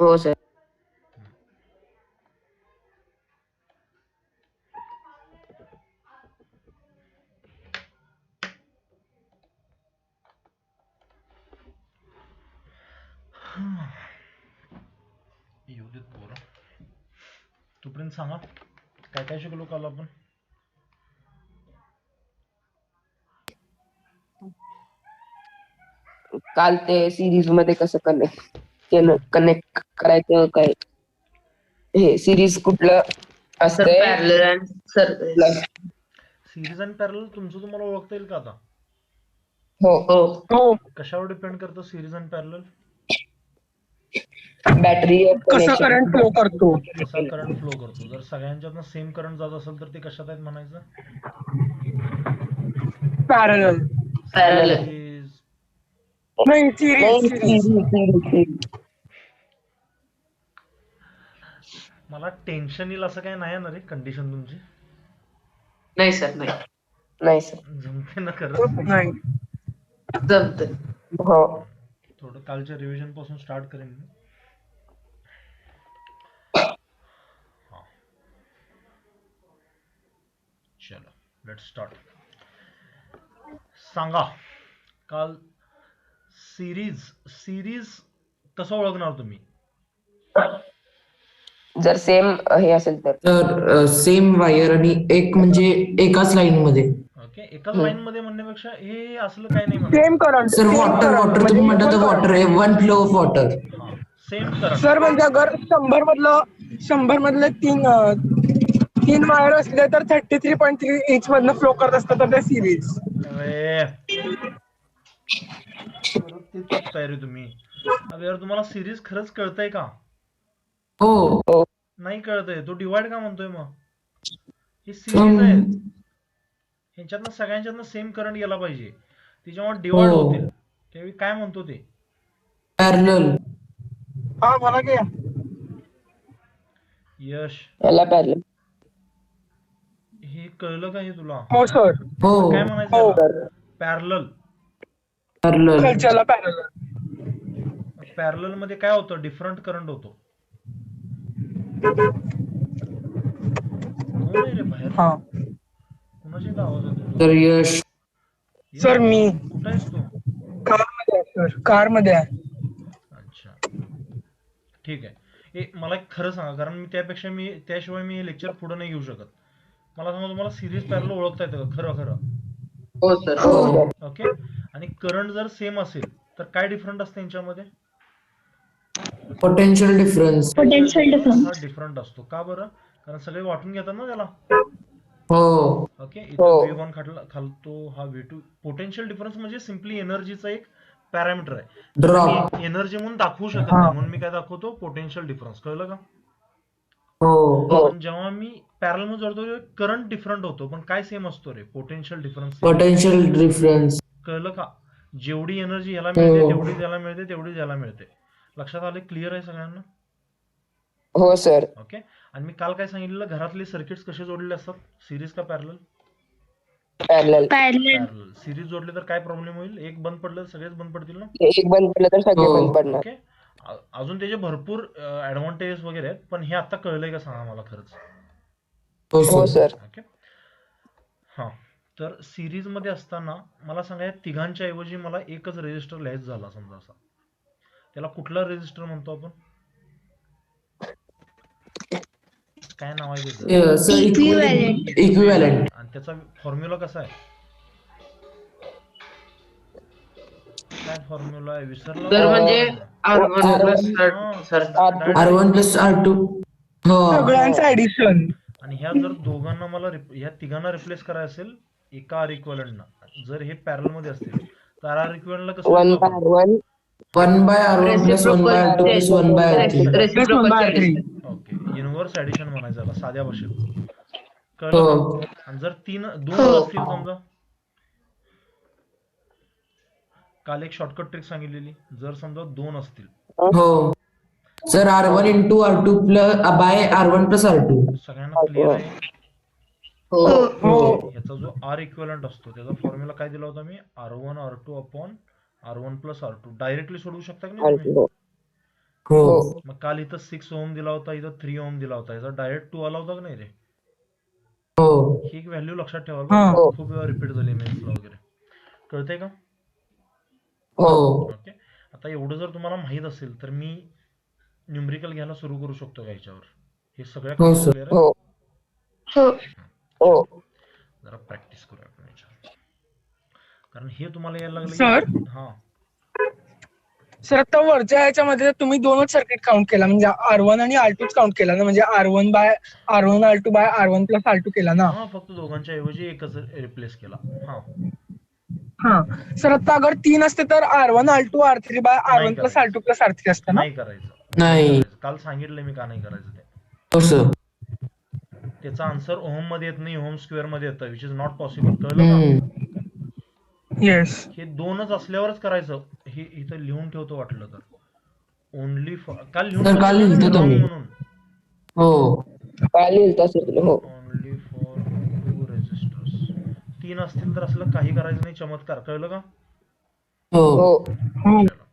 हो सर. येऊ देत पोरं. तोपर्यंत सांगा काय काय शिकलो काल आपण. काल ते सिरीज मध्ये कसं कनेक्ट करायचं काय, हे सिरीज कुठलं सर असतंय parallel and sir plus. Series आणि पॅरल तुमचं तुम्हाला ओळखता येईल का आता? हो. हो कशावर डिपेंड करतं सिरीज आणि पॅरल? बॅटरी कसा करंट फ्लो करतो. कसा करंट फ्लो करतो. जर सगळ्यांच्यातनं सेम करंट जात असेल तर ते कशात आहेत म्हणायचं? Parallel series. नाही नाही, सिरीज सिरीज. मला टेन्शन येईल असं काय नाही ना रे कंडिशन तुमची? नाही सर नाही नाही सर. जमते ना खरंच? नाही जमत. हो. थोडं कालच्या रिव्हिजन पासून स्टार्ट करेन मी. हा. चलो लेट स्टार्ट. सांगा काल सिरीज कसं ओळखणार तुम्ही? जर सेम हे असेल तर. तर सेम वायर आणि एक म्हणजे एकाच लाईन मध्ये. ओके, एकाच लाईन मध्ये म्हणण्यापेक्षा हे असलं काही नाही म्हणा. सेम करंट सर वॉटर तुम्ही म्हणता तर वॉटर आहे, वन फ्लो ऑफ वॉटर. हा, सेम करंट. सर म्हणजे अगर 100 मधले तीन वायर असले तर 33.3 इंच मधनं फ्लो करत असतात तर ते सिरीज. अरे परत ते चुकताय रे तुम्ही. अरे यार तुम्हाला सिरीज खरंच कळतंय का? हो. नाही कळतंय. तो डिवाइड का म्हणतोय मग? हे सिरीज आहे. ह्यांच्यातनं सगळ्यांच्यातनं सेम करंट गेला पाहिजे. ते जेव्हा डिवाइड होतील त्यावेळी काय म्हणतो ते? पॅरलल. हा मला काय यश, याला पॅरलल. हे कळलं का हे तुला? हो सर हो. काय म्हणायचं याला? पॅरलल. पॅरलल. खालच्याला पॅरलल. पॅरलल मध्ये काय होतं? डिफरंट करंट होतो. कोण आहे रे बाहेर? हा कुणाच्या इथं आवाज येतोय? तर यश. सर मी कुठं आहेस तू? कारमध्ये आहे सर, कारमध्ये आहे. अच्छा, ठीक आहे. मला एक खरं सांगा, कारण मी त्याशिवाय मी हे लेक्चर पुढे नाही घेऊ शकत. मला सांगा, तुम्हाला सिरीज पॅरलल ओळखता येतं का खरं खरं? हो सर हो. ओके. आणि करंट जर सेम असेल तर काय डिफरंट असतं यांच्यामध्ये? Potential difference. हा डिफरंट असतो. का बरं? कारण सगळे वाटून घेतात ना त्याला. हो. ओके, हो. इथं V1 खालतो, हा V2. पोटेन्शियल डिफरन्स म्हणजे सिम्पली एनर्जीचा एक पॅरामीटर आहे. ड्रॉप. मी एनर्जी म्हणून दाखवू शकत नाही, म्हणून मी काय दाखवतो? Potential difference. कळलं का? हो. पण जेव्हा मी पॅरलल मध्ये जोडतो करंट डिफरंट होतो, पण काय सेम असतो रे? Potential difference. Potential difference. कळलं का? जेवढी एनर्जी ह्याला हो. मिळते तेवढी त्याला मिळते, तेवढी त्याला मिळते. लक्षात आले? क्लिअर आहे सगळ्यांना? हो सर. ओके. आणि मी काल काय सांगितलेलं, घरातले सर्किट्स कसे जोडलेले असतात? सिरीज का पॅरलल? पॅरलल. पॅरलल. सिरीज जोडले तर काय प्रॉब्लेम होईल? एक बंद पडलं तर सगळेच बंद पडतील ना? एक बंद पडलं तर सगळे हो. बंद पडणार. ओके. अजून त्याचे भरपूर ऍडव्हान्टेजेस वगैरे आहेत, पण हे आता कळलंय का सांगा मला खरंच? हो सर. ओके. हा, तर सिरीज मध्ये असताना मला सांगा, या तिघांच्या ऐवजी मला एकच रेजिस्टर लिहायचा झाला समजा असा, त्याला कुठला रेजिस्टर म्हणतो आपण? काय नाव आहे त्याचं? इक्विव्हॅलेंट. आणि त्याचा फॉर्म्युला कसा आहे? काय फॉर्म्युला आहे? विसरला? सर म्हणजे R1 R1 प्लस R2. हो. सगळ्यांचं ऍडिशन. आणि ह्या जर दोघांना ह्या तिघांना रिप्लेस करायचं असेल एका आर इक्विव्हॅलेंटना, जर हे पॅरल मध्ये असतील तर आर इक्विव्हॅलेंटला कसं वन लिहितो बाय आपण? One 1/R1 plus 1/R2 plus 1/R3. Okay, inverse addition म्हणायचं याला साध्या भाषेत. हो. कळलं का? आणि जर दोन असतील समजा, काल एक शॉर्टकट ट्रिक सांगितलेली, जर समजा 2 असतील, हो. Sir R1 into R2 plus by R1 plus R2. सगळ्यांना क्लिअर आहे? हो ह्याचा जो आर इक्विव्हॅलेंट असतो त्याचा फॉर्म्युला काय दिला होता मी? R1 R2 upon R1 plus R2. Directly सोडवू शकता की नाही तुम्ही? हो हो मग काल इथं 6 ओम दिला होता, इथं 3 ओम दिला होता, याचा डायरेक्ट 2 आला होता का नाही रे? हो ही एक व्हॅल्यू लक्षात ठेवा हा. बरं का, हो खूप वेळा रिपीट झाली मेन्सला वगैरे. कळतंय का? हो हो ओके. आता एवढं जर तुम्हाला माहित असेल तर मी न्यूमरिकल घ्यायला सुरू करू शकतो का याच्यावर? हे सगळ्या हो कंडिशन सर क्लिअर आहे? हो हो हो जरा प्रॅक्टिस करूया आपण याच्यावर, कारण हे तुम्हाला यायला लागलं सर की हा सर आता वरच्या ह्याच्यामध्ये तुम्ही दोनच सर्किट काउंट केला म्हणजे R1 आणि R2 काउंट केला ना, म्हणजे R1 R2 bye R1 plus R2 केला ना. हा फक्त दोघांच्या ऐवजी एकच रिप्लेस केला. हा हा सर आता अगर 3 असते तर R1 R2 R3 बाय नाही R1 प्लस करायचं, R2 प्लस R3 असतं ना. नाही करायचं, नाही नाही करायचं. काल सांगितलं मी का नाही करायचं ते. हो सर त्याचा आन्सर ओहम मध्ये येत नाही, ओहम स्क्वेअर मध्ये येतं, विच इज नॉट पॉसिबल. कळलं का? येस. हे दोनच असल्यावरच करायचं. हे इथं लिहून ठेवतो वाटलं तर. ओनली काल लिहून सर, काल ठेवलं ना लिहिलतं रॉंग तुम्ही. म्हणून. हो काय लिहिलं तसं तुला हो ओनली फॉर 2 रेजिस्टर्स. 3 असतील तर असलं काही करायचं नाही, चमत्कार. कळलं का? हो हो हो चला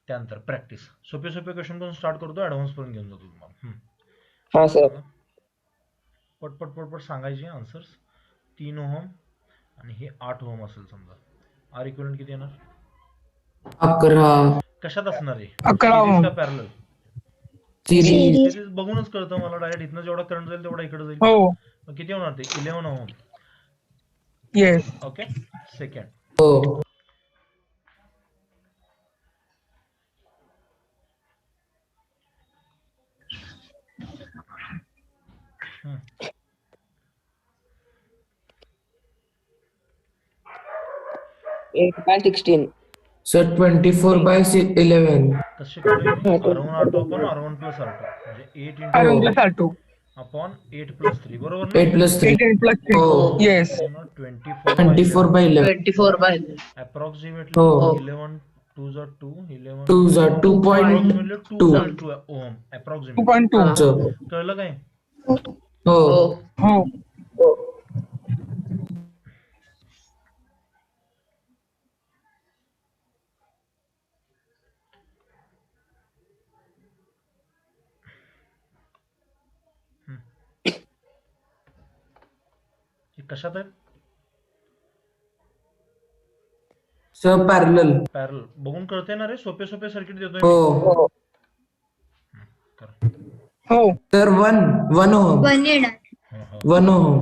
त्यानंतर प्रॅक्टिस. सोपे सोपे क्वेश्चन पासून स्टार्ट करतो, ऍडव्हान्स पर्यंत घेऊन जातो तुम्हाला. हा सर सांगा. पटपट पटपट सांगायचे आन्सर्स. 3 ओहम आणि हे 8 ओहम असेल समजा. आर इक्विव्हॅलेंट किती येणार? 11 कशात असणार आहे? 11 सिरीज ओहम. का पॅरलल? सिरीज सिरीज बघूनच कळतं मला. डायरेक्ट इथनं जेवढा करंट जाईल तेवढा इकडे जाईल. हो मग किती होणार ते? 11 ओहम. येस. ओके. सेकंड. हो हम्म. 8/16 सर 24/11 कसे करूया मी? हा R1 R2 upon R1 plus R2 म्हणजे 8 इंटू R1 हो. प्लस R2 अपॉन 8 प्लस 3 बरोबर ना? 8+3 8 प्लस 3. हो येस. 24/11 24/11 अप्रॉक्सिमेटली हो 11 2 जा 2 11 2 जा 2.2 अप्रॉक्सिमेटली 2.2 ओहम अप्रॉक्सिमेटली. 2.2. कळलं काय? हो हो हो हे कशात आहे? सर पॅरलल पॅरल. बघून कळते ना रे? सोपे सोपे सर्किट देतोय हो मी. हो कर. हो सर 1 ओहम 1 येणार. हो, हो. 1 ओहम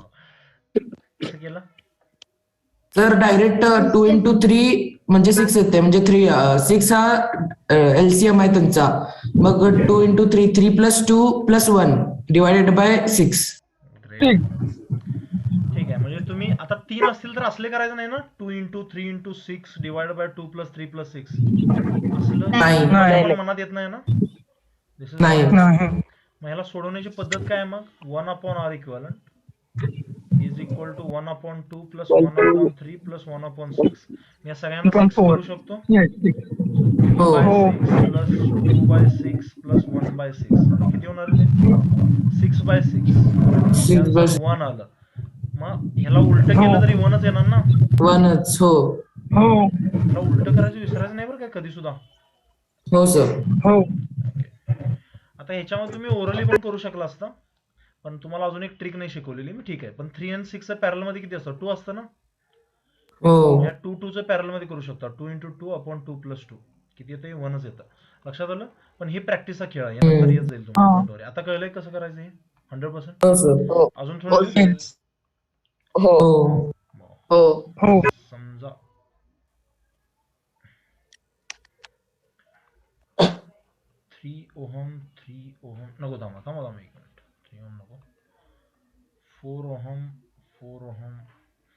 कसं केलं? सर डायरेक्ट 2 इंटू 3 म्हणजे 6 येते म्हणजे 6 हा एलसीएम आहे त्यांचा मग 2 into 3 3 plus 2 plus 1 divided by 6 great. ठीक. ठीक आहे. म्हणजे तुम्ही आता 3 असतील तर असले करायचं नाही ना? 2 into 3 into 6 divide by 2 plus 3 plus 6 असलं नाही म्हणजे नाही. पण मनात येत नाही ना? दिस इज नाही. नॉट. नाही. मग ह्याला सोडवण्याची पद्धत काय आहे मग? 1 upon R equivalent is equal to 1 upon 2 plus 1 upon 3 plus 1 upon 6. मी या सगळ्यांना 6 4. करू शकतो. येस. सो 3 हो. बाय हो. 6 प्लस 2 बाय 6 प्लस 1 बाय 6 म्हणजे किती होणार आहे ते? 6 बाय 6. 6 त्यानंतर बस 1 आलं. मग ह्याला उलट हो. केलं तरी 1च येणार ना? 1च हो हो ह्याला उलट करायचं विसरायचं नाही बरं काय कधी सुद्धा. हो सर हो ओके. आता ह्याच्यामध्ये तुम्ही ओरली पण करू शकला असता, पण तुम्हाला अजून एक ट्रिक नाही शिकवलेली मी. ठीक आहे. पण 3 आणि 6 पॅरल मध्ये किती असतं? 2 असतं ना? हो या 2 2 चं पॅरल मध्ये करू शकता. 2 इंटू 2 अपॉन 2 प्लस 2 किती येतं? 1च येतं. लक्षात आलं? पण हे प्रॅक्टिसचा खेळ आहे. या नंतर येत जाईल तुम्हाला. हा. Don't worry. आता कळलंय कसं करायचं हे? 100%? हो सर हो अजून थोडं देऊ? येस. हो हो हो. हो समजा 3 ओहम 3 ओहम नको. थांबा थांबा एक मिनिट. 3 ओहम नको. 4 ओहम 4 ओहम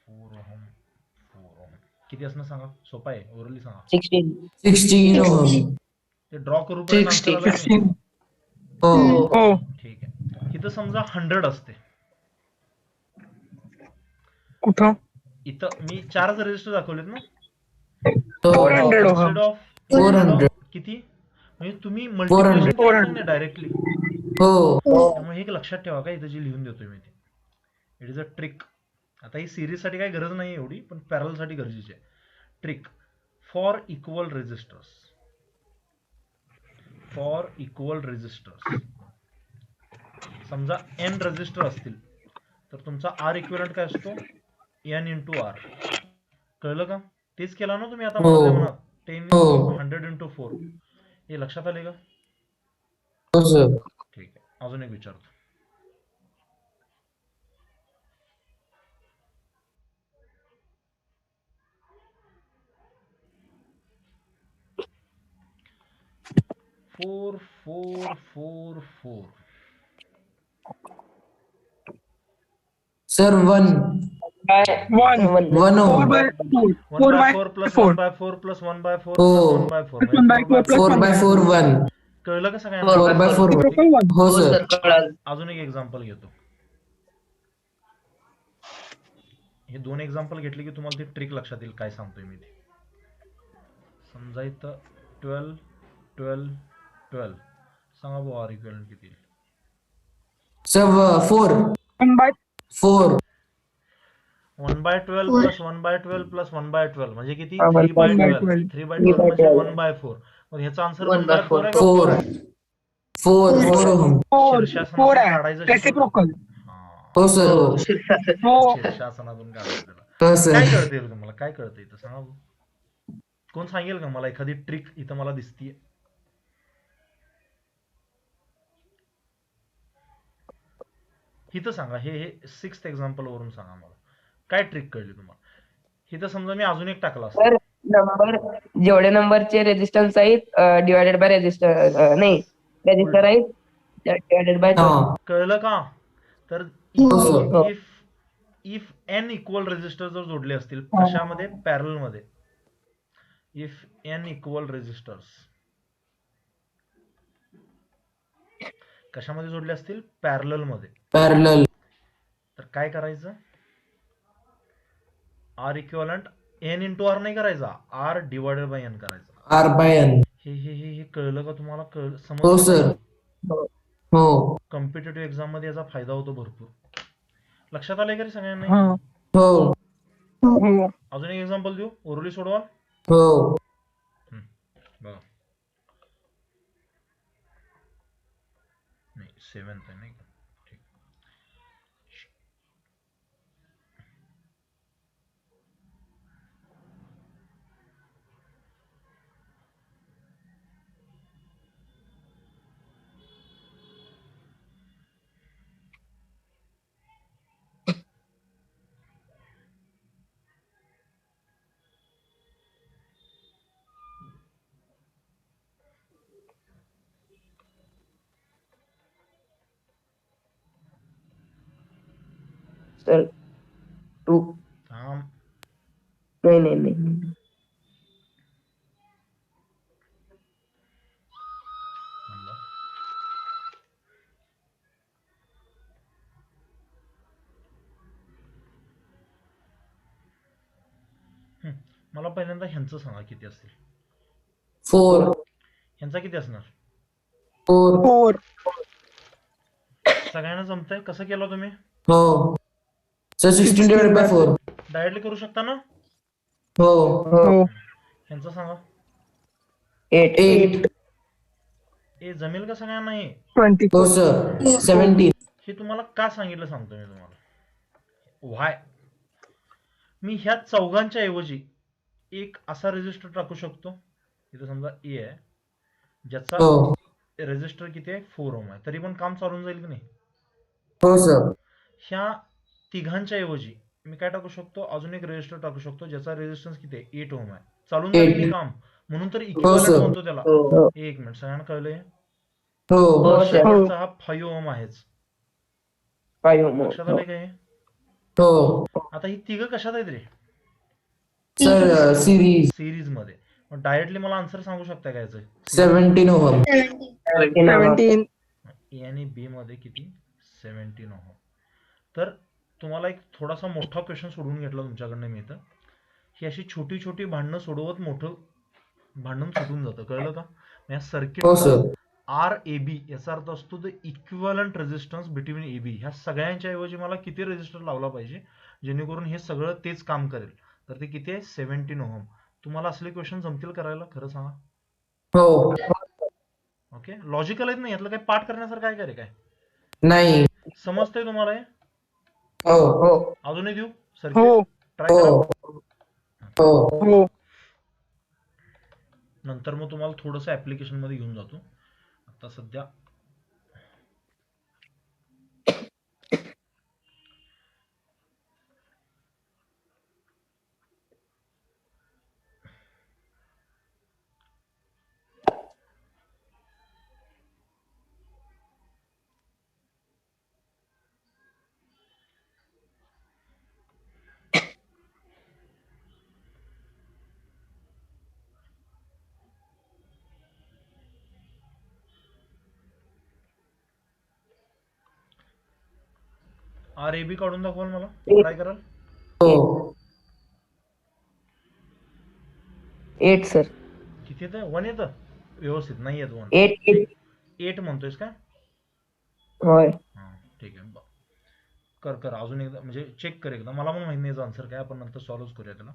4 ओहम 4 ओहम किती असणं सांगा? सोपा आहे. ओरली सांगा. 16 16 ओहम ते ड्रॉ करूपर्यंत आन्सर आलं की नाही? 16. हो हो ठीक आहे. इथं समजा 100 असते. कुठं? इथं मी 4च रेजिस्टर दाखवलेत ना? हो 400 इन्स्टेड ओहम. ऑफ 400 किती? म्हणजे तुम्ही मल्टिप्लिकेशन केलं ना नाही डायरेक्टली. हो त्यामुळे हे एक लक्षात ठेवा का इथं जे लिहून देतोय मी ते. It is a trick. आता ही सिरीज साठी काही गरज नाही एवढी, पण पॅरल साठी गरजेची आहे. Trick for equal resistors. For equal resistors. समजा n रेजिस्टर असतील तर तुमचा R इक्विव्हॅलेंट काय असतो n इंटू आर. कळलं का? तेच केला ना तुम्ही आता हो. मनातल्या मनात 10 हो. 100 इंटू 4. हे लक्षात आले का? हो सर. ठीक आहे, अजून एक विचारतो. Four four four four. Sir 1 काय 1 1 4 ohm. by 4 one 4 by by four plus 4 one by four plus one by four हो. Plus one by four 1 by 4 plus 4 1 by by 4 4 1. कळलं का सगळ्यांना? 4 by 4 reciprocal 1. हो हो सर. सर कळालं. अजून एक एक्झाम्पल घेतो. हे 2 एक्झाम्पल घेतले की तुम्हाला ती ट्रिक लक्षात येईल काय सांगतोय मी ते. समजा इथं 12 12 12. सांगा भाऊ आर इक्विव्हॅलेंट किती येईल? Sir 4 1 by 4 1 by 12 plus 1 by 12 plus 1 by 12 म्हणजे किती? हा, 3 बाय 1 by 12. 12. 3 बाय 3 12 by म्हणजे 12. 1 बाय 4. मग ह्याचा आन्सर 1 1 by बाय 4 आहे का 4 4 आहे? 4 4 ओम. 4 शीर्षासनातून आहे काढायचं शिकवतो. रेसिप्रोकल. हा, हो सर. हो. हो शीर्षासनातून काढायचं त्याला. हो काय सर. कळतंय रे तुम्हाला? काय कळतंय इथं सांगा बघू. कोण सांगेल का मला एखादी ट्रिक इथं मला दिसतीये? इथं सांगा. हे 6th एक्झाम्पल वरून सांगा मला. काय ट्रिक कळली तुम्हाला? इथं समजा मी अजून एक टाकला असता. तर नंबर जेवढे नंबरचे रेजिस्टन्स आहेत डिवायडेड बाय रेजिस्टर नाही रेजिस्टर आहेत डिवायडेड बाय हा. कळलं का? तर हो sir. If if n equal resistor जर जोडले असतील कशामध्ये? पॅरल मध्ये. इफ n इक्वल रेजिस्टर्स कशामध्ये जोडले असतील? पॅरलल मध्ये. पॅरलल. तर काय करायचं? R equivalent n into R नाही करायचा, आर डिवायडेड बाय n करायचा. R by N. हे कळलं का तुम्हाला? हो समजलं सर. का? हो. कॉम्पिटेटिव्ह एक्झाम मध्ये याचा फायदा होतो भरपूर. लक्षात आलंय का रे सगळ्यांना? हा हो. हो अजून एक एक्झाम्पल देऊ, ओरली सोडवा. हो. बघा. नाही 7th आहे नाही का? ठीक. सर 2 थांब. नाही थांबा. मला पहिल्यांदा ह्यांचं सांगा किती असतील. 4 ह्यांचा किती असणार? 4. 4 सगळ्यांना जमतंय? कसं केलं तुम्ही? हो. Sir 16 divided by 4. डायरेक्टली करू शकता ना? हो. हो ह्यांचं सांगा. 8 8. हे जमेल का सगळ्यांना? हे 24 हो सर. 17. हे तुम्हाला का सांगितलं सांगतो मी तुम्हाला. व्हाय? मी ह्या चौघांच्या ऐवजी एक असा रेजिस्टर टाकू शकतो. इथं समजा ए आहे ज्याचा हो. रेजिस्टर किती आहे? 4 ओम आहे. तरी पण काम चालून जाईल की नाही? हो सर. ह्या तिघांच्या ऐवजी मी काय टाकू शकतो? अजून एक रेजिस्टर टाकू शकतो ज्याचा रेजिस्टन्स किती आहे? 8 ओम आहे. चालून जाईल की नाही काम? म्हणून तर इक्विव्हॅलेंट सर. म्हणतो त्याला. हो एक मिनिट, सगळ्यांना कळलंय? हो. हो सर शेवटचा हा 5 ओम आहेच. 5 लक्षात आलंय का हे? हो. आता ही तिघं कशात आहेत रे? सर सिरीज सिरीज मध्ये. मग डायरेक्टली मला आन्सर सांगू शकता का याचं? 17 ओहम. 17 ए आणि बी मध्ये किती? 17 ओहम. तर तुम्हाला एक थोडासा मोठा क्वेश्चन सोडून घेतला तुमच्याकडनं मी इथं. ही अशी छोटी छोटी भांडणं सोडवत मोठं भांडण सुटून जातं. कळलं का? या हो सर्किटचा सर. आर ए बी याचा अर्थ असतो the equivalent resistance between A B. ह्या सगळ्यांच्या ऐवजी मला किती रेजिस्टर लावला पाहिजे जेणेकरून हे सगळं तेच काम करेल? तर ते किती आहे? 17 ओहम. तुम्हाला असले क्वेश्चन जमतील करायला? खरं सांगा. हो. ओके, लॉजिकल आहेत ना, यातलं काही पाठ करण्यासारखं आहे का रे? काय नाही. समजतंय तुम्हाला हे? हो हो अजूनही देऊ हो सर्किट? ट्राय हो करा. हो हो नंतर मग तुम्हाला थोडंसं ऍप्लिकेशन मध्ये घेऊन जातो. आता सध्या RAB काढून दाखवाल मला? ट्राय कराल? हो 8 सर. किती येतं? 1 येतं व्यवस्थित? नाही येत 1? 8. 8 म्हणतोयस का? होय. हां ठीक आहे. कर कर अजून एकदा, म्हणजे चेक कर एकदा. मला पण माहिती नाही आन्सर काय, आपण नंतर सॉल्व्ह करूया त्याला.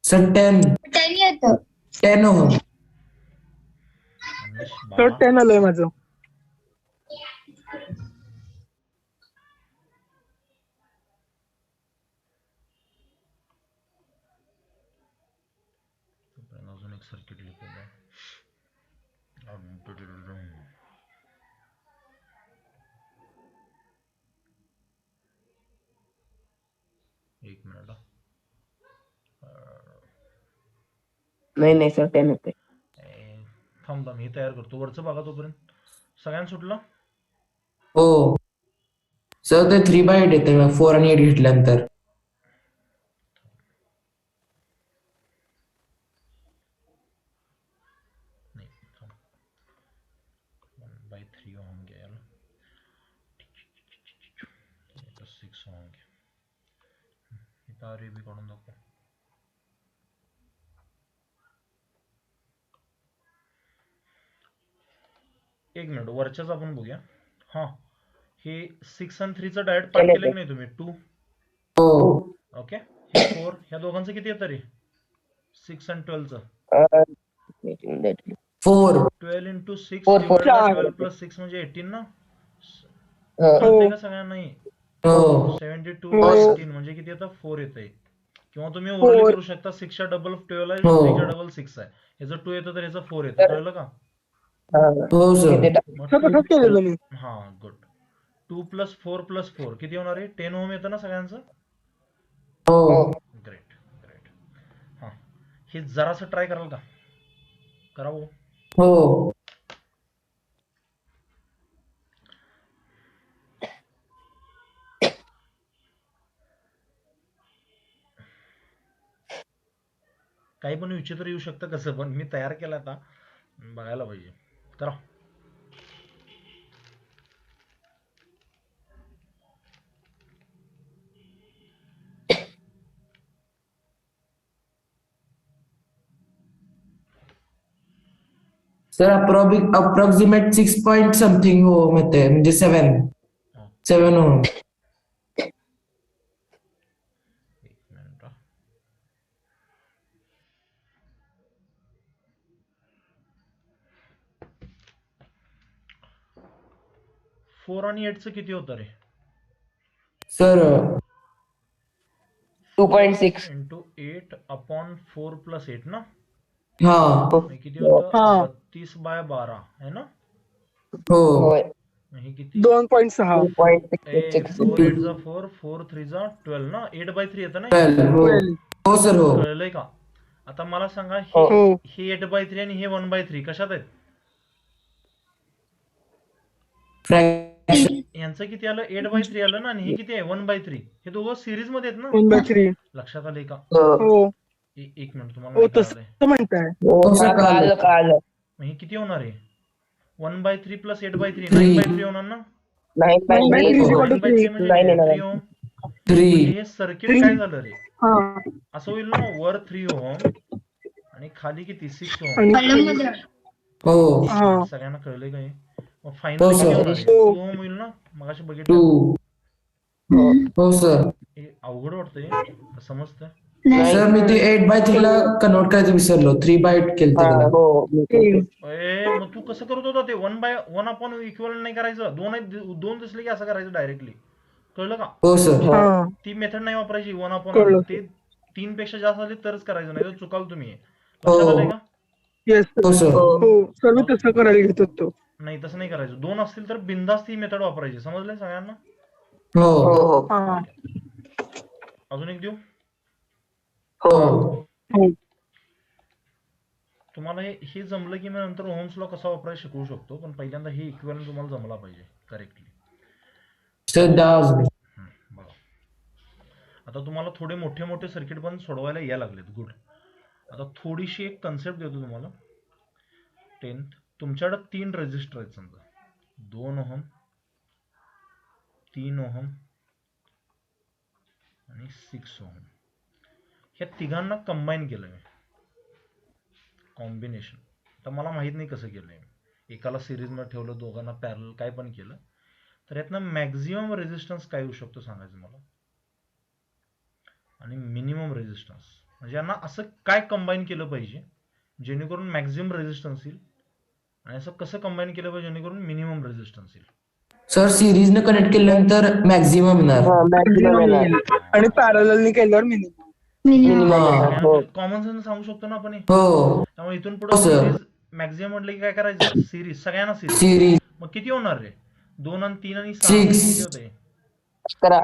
Sir 10 ohm. अनिश तर बाळा 10 आलंय माझं. अजून एक सर्किट लिहितो. एक मिनिट. नाही सर 10 येते. थांब मी तयार करतो. वरचं बघा तोपर्यंत. सगळ्यांना सुटलं? हो सर ते 3/8 येते 4 आणि 8 घेतल्यानंतर. नाही थांब. 1/3 ओहम घ्यायला. 6 ओहम घ्या. इथं RAB काढून दाखव. एक मिनिट, वरच्याच आपण बघूया. हा, हे 6 आणि 3 चं डायरेक्ट पाठ केलं की नाही तुम्ही? 2. हो ओके, हे 4. ह्या दोघांचं किती येतं रे? 6 आणि 12 चं? 4. 12 into 6 4 divided by 12 4. plus 6 म्हणजे 18 ना? हो. कळतंय का सगळ्यांनाही? हो 72 हो. by 18 म्हणजे किती येतं? 4 येतंय. किंवा तुम्ही ओरली 4. करू शकता. 6 च्या डबल 12 आहे, हो. 3 च्या डबल 6 आहे. ह्याचं 2 येतं तर ह्याचं 4 येतं. कळलं का? हो सर. मग तर तसंच केलेलं मी. हा गुड. 2 plus 4 plus 4 किती होणार आहे? 10 ओहम येतं ना सगळ्यांचं? हो ग्रेट ग्रेट. हा, हे जरासं ट्राय कराल का? करा भाऊ. हो काही पण विचित्र येऊ शकतं कसं पण. मी तयार केलं आता, बघायला पाहिजे. करा. Sir approximate 6 point something ohm येते म्हणजे 7 ओहम. एक मिनिट. 4 आणि 8 चं किती होतं रे? सर 2.6. इंटू 8 अपॉन 4 प्लस 8 ना? हा हे किती होतं? हा. 32/12 आहे ना? हो होय. हे किती? 2.6. 2.66. 4 8 जा 4, 4 3 जा 12 ना? 8/3 येतं ना? 12. हो 12. हो सर हो. कळलंय का? आता मला सांगा, हो. हे 8/3 आणि हे 1/3 कशात आहेत? फ्रॅक्शन. यांचं किती आलं? 8/3 आलं ना? आणि हे किती आहे? 1/3. हे दोघं सिरीज मध्ये आहेत ना? 1/3. लक्षात आलंय का? हो एक मिनिट, तुम्हाला हो नाही कळालंय. तसं म्हणताय. हो, सर, कळालं कळालं. मग हे किती होणार आहे? 1/3 प्लस 8/3 Three. 9/3 होणार ना? 9.3 9/3 is equal to 9/3 म्हणजे 9 येणार. 3 ओहम. 3. म्हणजे हे सर्किट Three. काय झालं रे? हा असं होईल ना, वर 3 ओहम आणि खाली किती? 6 ओहम. आणि हो हा. सगळ्यांना कळलंय का हे? मग हो, फायनली किती सर. होणार आहे? हो. 2 ओहम होईल ना? मगाशी 2. बघितलं. हो सर. हे अवघड वाटतंय, समजतं? नाही. सर मी ते 8/3 ला कन्वर्ट करायचं विसरलो, 3/8 केलं हा, त्याला. हो मी पण. मग तू कसं करत होता ते 1/1 अपॉन इक्वल नाही करायचं, दोन दिसले की असं करायचं डायरेक्टली, कळलं का? हो सर. हा ती मेथड नाही वापरायची 1 अपॉन कळलं. ते 3 पेक्षा जास्त झाले तरच करायचं, नाही तर चुकाल तुम्ही. हो. लक्षात आलंय का? येस हो सर. हो सर्व तसं करायला घेत होतो. नाही तसं नाही करायचं, 2 असतील तर बिंदास्त ही मेथड वापरायची, समजलंय सगळ्यांना? हो. हो हा अजून एक देऊ हो हो तुम्हाला. हे जमलं की मग नंतर ओहम्स लॉ कसा वापरायला शिकवू शकतो, पण पहिल्यांदा हे इक्विव्हॅलेंट तुम्हाला जमला पाहिजे करेक्टली. सर डास. बघा, आता तुम्हाला थोडे मोठे मोठे सर्किट पण सोडवायला यायला लागलेत, गुड. आता थोडीशी एक कन्सेप्ट देतो तुम्हाला. 10th तुमच्याकडे 3 रेजिस्टर आहेत समजा, 2 ओहम, 3 ओहम आणि 6 ओहम. ह्या तिघांना कंबाईन केलं मी, कॉम्बिनेशन. तर मला माहित नाही कसं केलंय, एकाला सिरीज मध्ये ठेवलं, दोघांना पॅरल, काय पण केलं. तर यातनं मॅक्झिमम रेजिस्टन्स काय होऊ शकतो सांगायचं मला, आणि मिनिमम रेजिस्टन्स, म्हणजे यांना असं काय कंबाईन केलं पाहिजे जेणेकरून मॅक्झिमम रेजिस्टन्स येईल, आणि असं कसं कंबाईन केलं पाहिजे जेणेकरून मिनिमम रेजिस्टन्स येईल. सर सिरीजने कनेक्ट केल्यानंतर मॅक्झिमम येणार. हा मॅक्झिमम येणार. आणि पॅरलनी केल्यावर मिनिमम. मिनिमम हा. येणार. हो कॉमन सेन्स सांगू शकतो ना आपण हे. हो त्यामुळे इथून हो पुढे सर. सिरीज मॅक्झिमम म्हटलं की काय करायचं, सिरीज, सगळ्यांना सिरीज. सिरीज मग किती होणार रे, 2 आणि 3 आणि 6 Six. किती होते, 11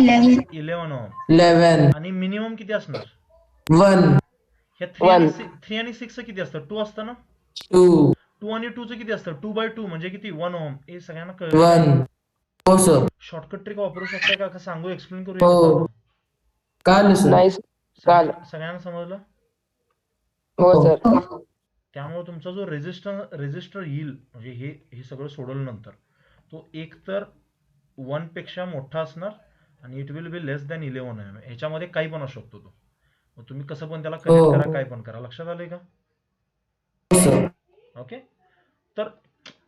11 ओहम. 11 आणि मिनिमम किती असणार, 1 ह्या 1 3 आणि 6 किती असतं, 2 असतं ना. 2 2 आणि 2 चं किती असतं, 2/2 म्हणजे किती, 1 ओहम. हे सगळ्यांना कळलं. 1. हो सर. शॉर्टकट ट्रिक वापरू शकताय का सांगू, एक्सप्लेन करू हो. एकदा? काल सर. नाही काल. सगळ्यांना समजलं? हो सर. त्यामुळे तुमचा जो रेजिस्टर येईल, म्हणजे हे सगळं सोडवलं नंतर, तो एक तर 1 पेक्षा मोठा असणार आणि it will be less than 11 M. ह्याच्यामध्ये काही पण असू शकतो तो. मग तुम्ही कसं पण त्याला कनेक्ट करा, काय पण करा. लक्षात आलंय का? हो सर. ओके. तर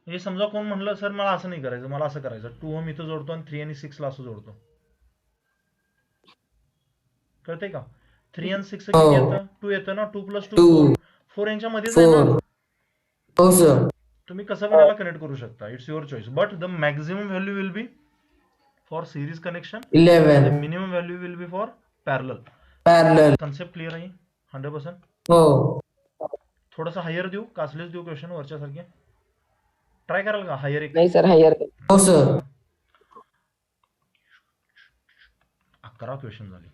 हे समजा कोण म्हणलं सर मला असं नाही करायचं, मला असं करायचं, 2 ओहम इथं जोडतो आणि 3 आणि 6 ला असं जोडतो, कळतंय का? 3 आणि 6 किती येतं, 2 येतं ना, 2 + 2 4. 4 यांच्या मध्येच आहे ना. 4. हो सर. तुम्ही कसं पण याला कनेक्ट करू शकता, it's your choice. But the maximum value will be for series connection, 11 minimum value will be for parallel. Parallel. Concept clear आहे 100%? हो. थोडंसं हायर देऊ, कासलेच देऊ क्वेश्चन वरच्या सारखे, ट्राय कराल का हायर एक? नाही सर हायर. हो सर. 11 क्वेश्चन झाले.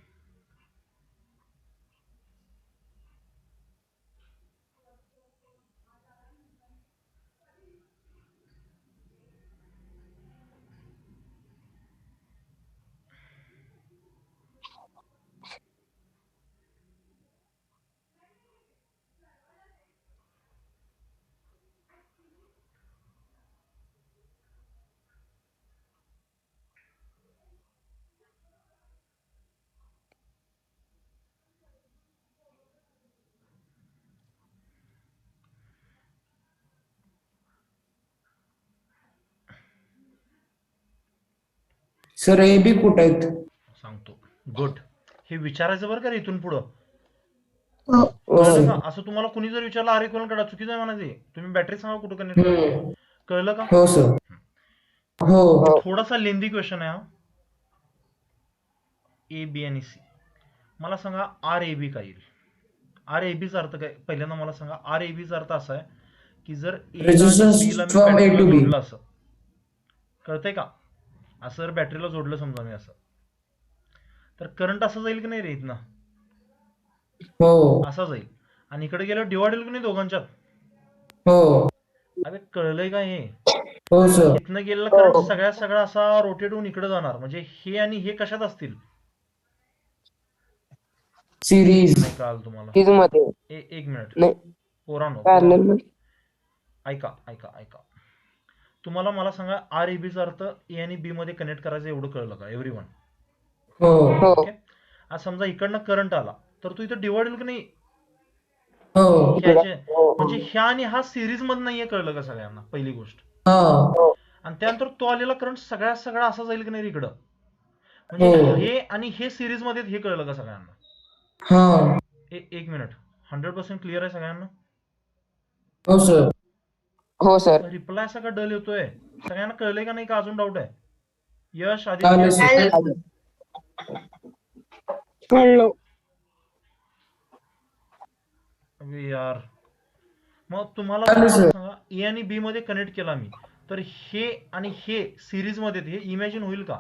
सर ए बी कुठे आहेत? सांगतो. गुड. हे विचारायचं बरं का रे इथून पुढं, हो कळलं सर. का? असं तुम्हाला कुणी जर विचारलं आर इक्वल काढा, चुकीचं आहे म्हणायचे. तुम्ही बॅटरी सांगा कुठं कनेक्ट करा, कळलं का? हो सर. हो. थोडासा लेंदी क्वेश्चन आहे हा. ए बी आणि सी, मला सांगा आर ए बी काय येईल? आर ए बीचा अर्थ काय, पहिल्यांदा मला सांगा. आर ए बीचा अर्थ असा आहे की जर ए Resistance बी ला मी from A बॅटरीला to B. जोडलं, असं कळतंय का? असं जर बॅटरीला जोडलं समजा मी असं, तर करंट असं जाईल की नाही रे इथनं, हो. असा जाईल. आणि इकडे गेलं डिवाइड होईल की नाही दोघांच्यात. हो. अरे कळलंय का हे? हो सर. इथनं गेलेला करंट सगळा असा रोटेट होऊन इकडे जाणार, म्हणजे हे आणि हे कशात असतील? सिरीज. नाही कळालं तुम्हाला? सीरीज मध्ये. एक मिनिट नाही पोरांनो, पॅरलल मध्ये. ऐका. तुम्हाला मला सांगा आर ए बीचा अर्थ ए आणि बी मध्ये कनेक्ट करायचं एवढं कळलं का एव्हरीवन? हो. हो ओके. आज समजा इकडनं करंट आला तर तो इथं डिवाइड होईल की नाही? हो. ह्याचे म्हणजे ह्या आणि हा सिरीज मध्ये नाहीये, कळलं का सगळ्यांना? पहिली गोष्ट. हा. आणि त्यानंतर तो आलेला करंट सगळा असा जाईल की नाही इकडं, म्हणजे हे आणि हे सिरीज मध्ये, हे कळलं का सगळ्यांना? हा. एक मिनिट, 100% क्लिअर आहे सगळ्यांना? हो सर. हो सर. रिप्लाय असा का डल येतोय? सगळ्यांना कळलंय का नाही, का अजून डाऊट आहे? यश, चालेल आदित्य, सर. कळलं. अबे यार, मग तुम्हाला चालेल मला सर. सांगा, ए आणि बी मध्ये कनेक्ट केला मी, तर हे आणि हे सिरीज मध्ये हे इमॅजिन होईल का?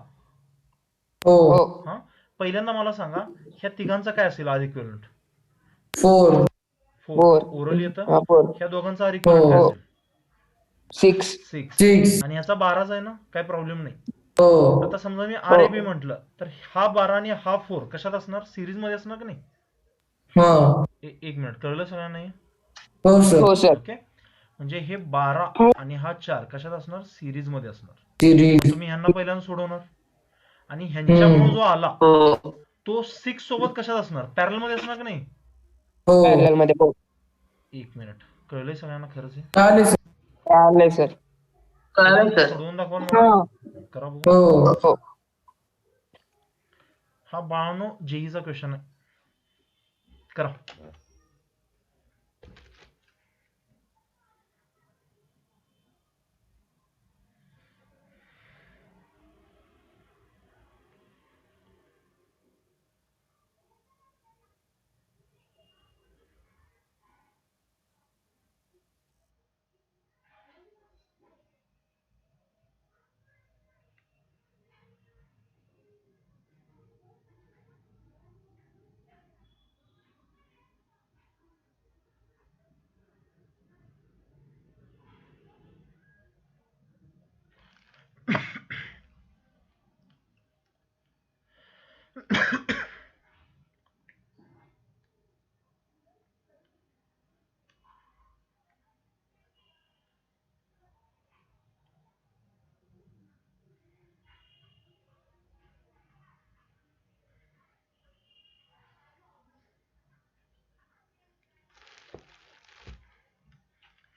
हो. हो. हा, पहिल्यांदा मला सांगा, ह्या तिघांचा काय असेल आर इक्विव्हॅलेंट? 4. 4. 4. ओरल येतं. हा 4. ह्या दोघांचा आर इक्विव्हॅलेंट काय हो. असेल? 6. 6. 6. आणि ह्याचा 12च आहे ना, काय प्रॉब्लेम नाही. हो. आता समजा मी आर ए बी म्हटलं, तर हा 12 आणि हा 4 कशात असणार? सिरीज मध्ये असणार की नाही? हा. एक मिनिट, कळलं सगळ्यांना हे? हो सर. हो सर. ओके, म्हणजे हे 12 आणि हा 4 कशात असणार? सिरीज मध्ये असणार. सिरीज. तुम्ही ह्यांना पहिल्यांदा सोडवणार, आणि ह्यांच्यामुळे जो आला हो. तो 6 सोबत कशात असणार? पॅरल मध्ये असणार की नाही? हो. पॅरलल मध्ये. हो. एक मिनिट, कळलंय सगळ्यांना खरंच हे? चालेल सर. चालेल सर. सोडवून दाखवा ना हा. मला. करा बघू. हो. हो. हा बाळांनो जेईचा क्वेश्चन आहे, करा.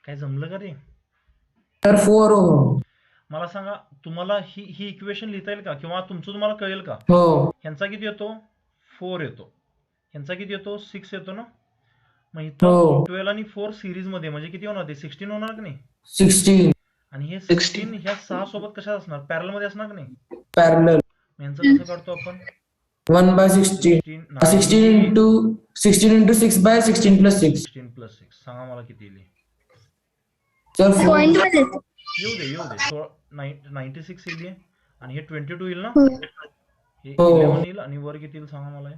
काय जमलं का रे? तर 4 ओहम. मला सांगा, तुम्हाला ही इक्वेशन लिहिता येईल का, किंवा तुमचं तुम्हाला कळेल का? हो. ह्यांचा किती येतो? 4 येतो. ह्यांचा किती येतो? 6 येतो ना. मग हो. इथं 12 आणि 4 सिरीज मध्ये, म्हणजे किती होणार ते? 16 होणार की नाही? 16. आणि हे 16 ह्या 6 सोबत कशात असणार? पॅरल मध्ये असणार की नाही? पॅरलल. मग ह्यांचं कसं काढतो आपण? 1/16. 16 16 into 16 into 6 by 16 plus 6. 16 plus 6. सांगा मला किती येईल? सर 4. येऊ दे, येऊ दे. 96 येईल हे. आणि हे 22 येईल ना. हे हो. 11 येईल, आणि वर किती येईल सांगा मला हे?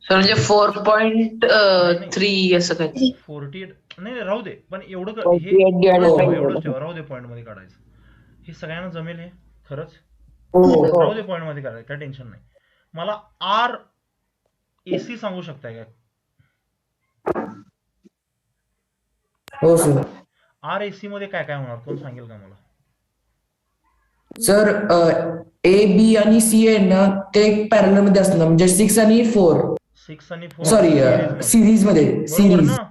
सर म्हणजे 4.3 असं काय? 48. नाही राहू दे, पण एवढं हे 48 divided एवढंच by ठेवा, 11. एवढंच ठेवा, राहू दे पॉईंट मध्ये काढायचं. हे सगळ्यांना जमेल हे? खरंच हो. राहू दे, पॉईंट मध्ये काढायचं, काय टेन्शन नाही. मला आर एसी सांगू शकताय का? हो सर. आर एसी मध्ये काय काय होणार, कोण सांगेल का मला? सर ए बी आणि सी आहे ना, ते पॅरलल मध्ये असणार, म्हणजे 6 आणि 4. 6 आणि 4 सॉरी, सिरीज मध्ये. बरोबर सिरीज. ना.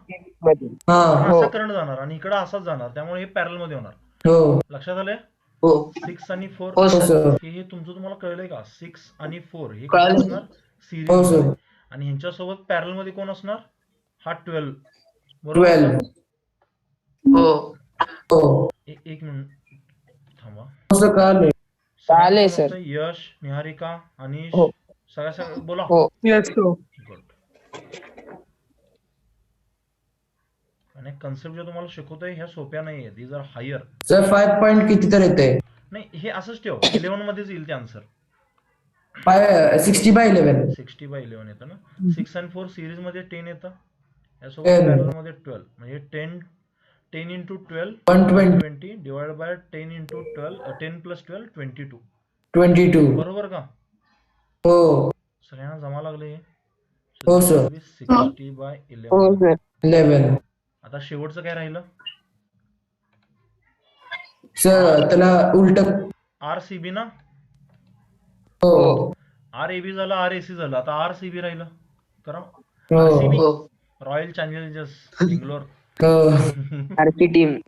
मध्ये. हा. पण हो. असा करंट जाणार आणि इकडे असाच जाणार, त्यामुळे हे पॅरल मध्ये होणार. हो. लक्षात आलंय? हो 6 आणि 4. हो हो सर. सर. हे तुमचं तुम्हाला कळलंय का? 6 आणि 4 हे कळालं. कशात असणार? सिरीज हो मध्ये. सर. आणि ह्यांच्यासोबत पॅरल मध्ये कोण असणार? हा 12. बरोबर 12. ना? हो हो. एक मिनिट थांबा. असं कळालं. चालेल सगळ्यांना सर. समजतंय? यश, निहारिका, अनिश, हो. सगळ्या बोला. हो. येस हो. गुड. आणि कन्सेप्ट जे तुम्हाला शिकवतोय ह्या सोप्या नाहीये, these are higher. Sir 5 point किती तर येते? नाही, हे असंच ठेव, 11 मध्येच येईल ते आन्सर. 60/11. 60/11 येतं ना. 6 आणि 4 सिरीज मध्ये 10 येतं, यासोबत 10. पॅरल मध्ये 12, म्हणजे 10 into 12 120. 20 divide by 10 into 12 10 plus 12 22. 22. बरोबर का? हो. सगळ्यांना जमा लागले हे? हो सर. 60/11. हो सर. 11. आता शेवटचं काय राहिलं? सर त्याला उलट. RCB ना. हो. RAB झालं, RAC झालं, आता RCB राहिलं. करा. हो. RCB, हो रॉयल चॅलेंजर्स बेंगलोर. हो. आरची टीम.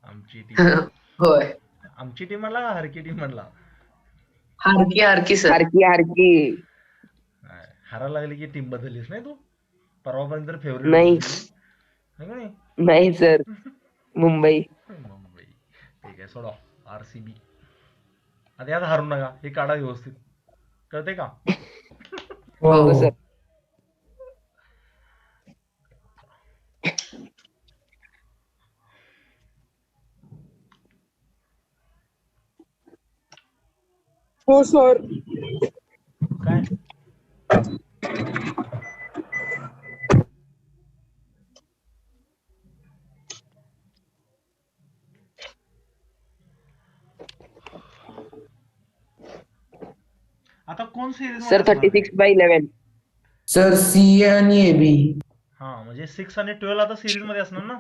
आमची टीम. होय. आमची टीम म्हणला का हरकी टीम म्हणला? हारकी हारकी सर. हारकी हारकी. हारायला लागली की टीम बदललीस नाही तू? परवापर्यंत तर फेवरेट नाही. आहे का नाही? नाही सर, मुंबई. मुंबई. ठीक आहे, सोडा. RCB. आता यात हारू नका, हे काढा व्यवस्थित. कळते का? हो हो सर. हो सर. काय? आता कोण सिरीज सर मध्ये असणार आहे? 36/11. सर CA आणि AB. हा, म्हणजे 6 आणि 12 आता सिरीज मध्ये असणार ना?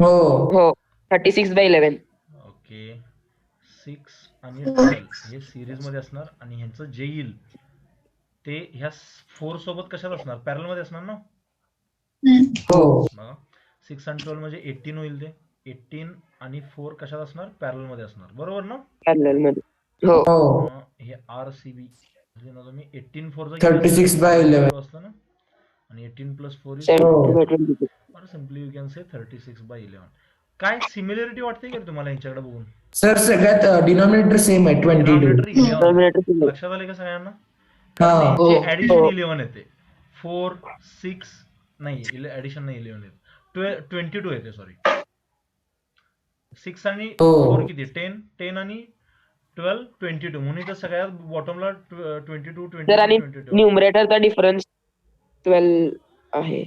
हो हो, 36/11. ओके. 6 आणि 12 हे सिरीज मध्ये असणार आणि ह्यांचं जे येईल ते ह्या 4 सोबत कशात असणार? पॅरल मध्ये असणार ना? हो बघा, 6 आणि 12 म्हणजे 18 होईल ते. 18 आणि 4 कशात असणार? पॅरल मध्ये असणार, बरोबर ना? पॅरलल मध्ये. हो. हो मग हे RCB म्हणजे ना तुम्ही 18 4 चा 36/11. असतं ना, आणि 18 प्लस 4 इज 72/22. और सिम्पली यू कॅन से 36/11. काय सिमिलरिटी वाटते का तुम्हाला यांच्याकडे बघून? सर सगळ्यात डिनॉमिनेटर सेम आहे 22. डिनॉमिनेटर 11 आहे. Denominator same. लक्षात आले का सगळ्यांना? कारण हा यांचे हो. ऍडिशन हो. 11 येते. 4 6 नाही, ऍडिशन नाही 11 येते. 22 येते, सॉरी. 6 आणि हो 4 किती? 10 आणि 12 22, म्हणून इथं सगळ्यात बॉटमला 22 सर 22 आणि 22 न्यूमरेटरचा डिफरन्स 12 आहे.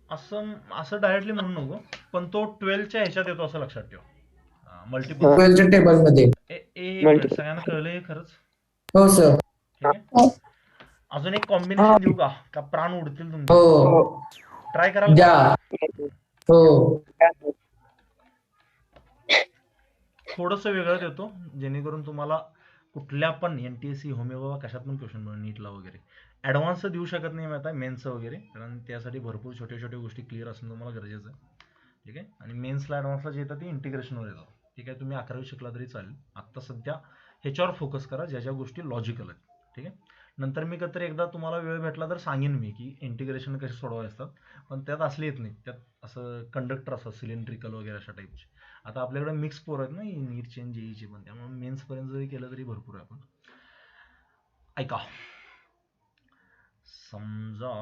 असं डायरेक्टली म्हणू नको, पण तो 12 च्या ह्याच्यात येतो असं लक्षात ठेव. मल्टिपल. हा. 12च्या टेबल मध्ये. एक मिनिट, Multiple. सगळ्यांना कळलंय खरंच? हो सर. ठीक आहे. अजून एक कॉम्बिनेशन देऊ का? का प्राण उडतील तुमचे? हो ट्राय कराल का? द्या. हो थोडंसं वेगळं देतो, जेणेकरून तुम्हाला कुठल्या पण NTSC, होमिओ, कशात पण क्वेश्चन बनवा, नीटला वगैरे. ॲडव्हान्स देऊ शकत नाही मी आता, मेन्सचं वगैरे, कारण त्यासाठी भरपूर छोट्या छोट्या गोष्टी क्लिअर असणं तुम्हाला गरजेचं आहे. ठीक आहे. आणि मेन्सला ॲडव्हान्सला जे येतं ते इंटिग्रेशनवर येतं. ठीक आहे. तुम्ही 11वी शिकला तरी चालेल. आत्ता सध्या ह्याच्यावर फोकस करा, ज्या ज्या गोष्टी लॉजिकल आहेत. ठीक आहे. नंतर मी कधीतरी एकदा तुम्हाला वेळ भेटला तर सांगेन मी की इंटिग्रेशन कसे सोडवायचे असतात, पण त्यात असले येत नाही. त्यात असं कंडक्टर असतात सिलेंड्रिकल वगैरे अशा टाईपचे. आता आपल्याकडे मिक्स पोर आहेत ना, नीटचे आणि जेईचे पण, त्यामुळे मेन्सपर्यंत जरी केलं तरी भरपूर आहे. आपण ऐका, समजा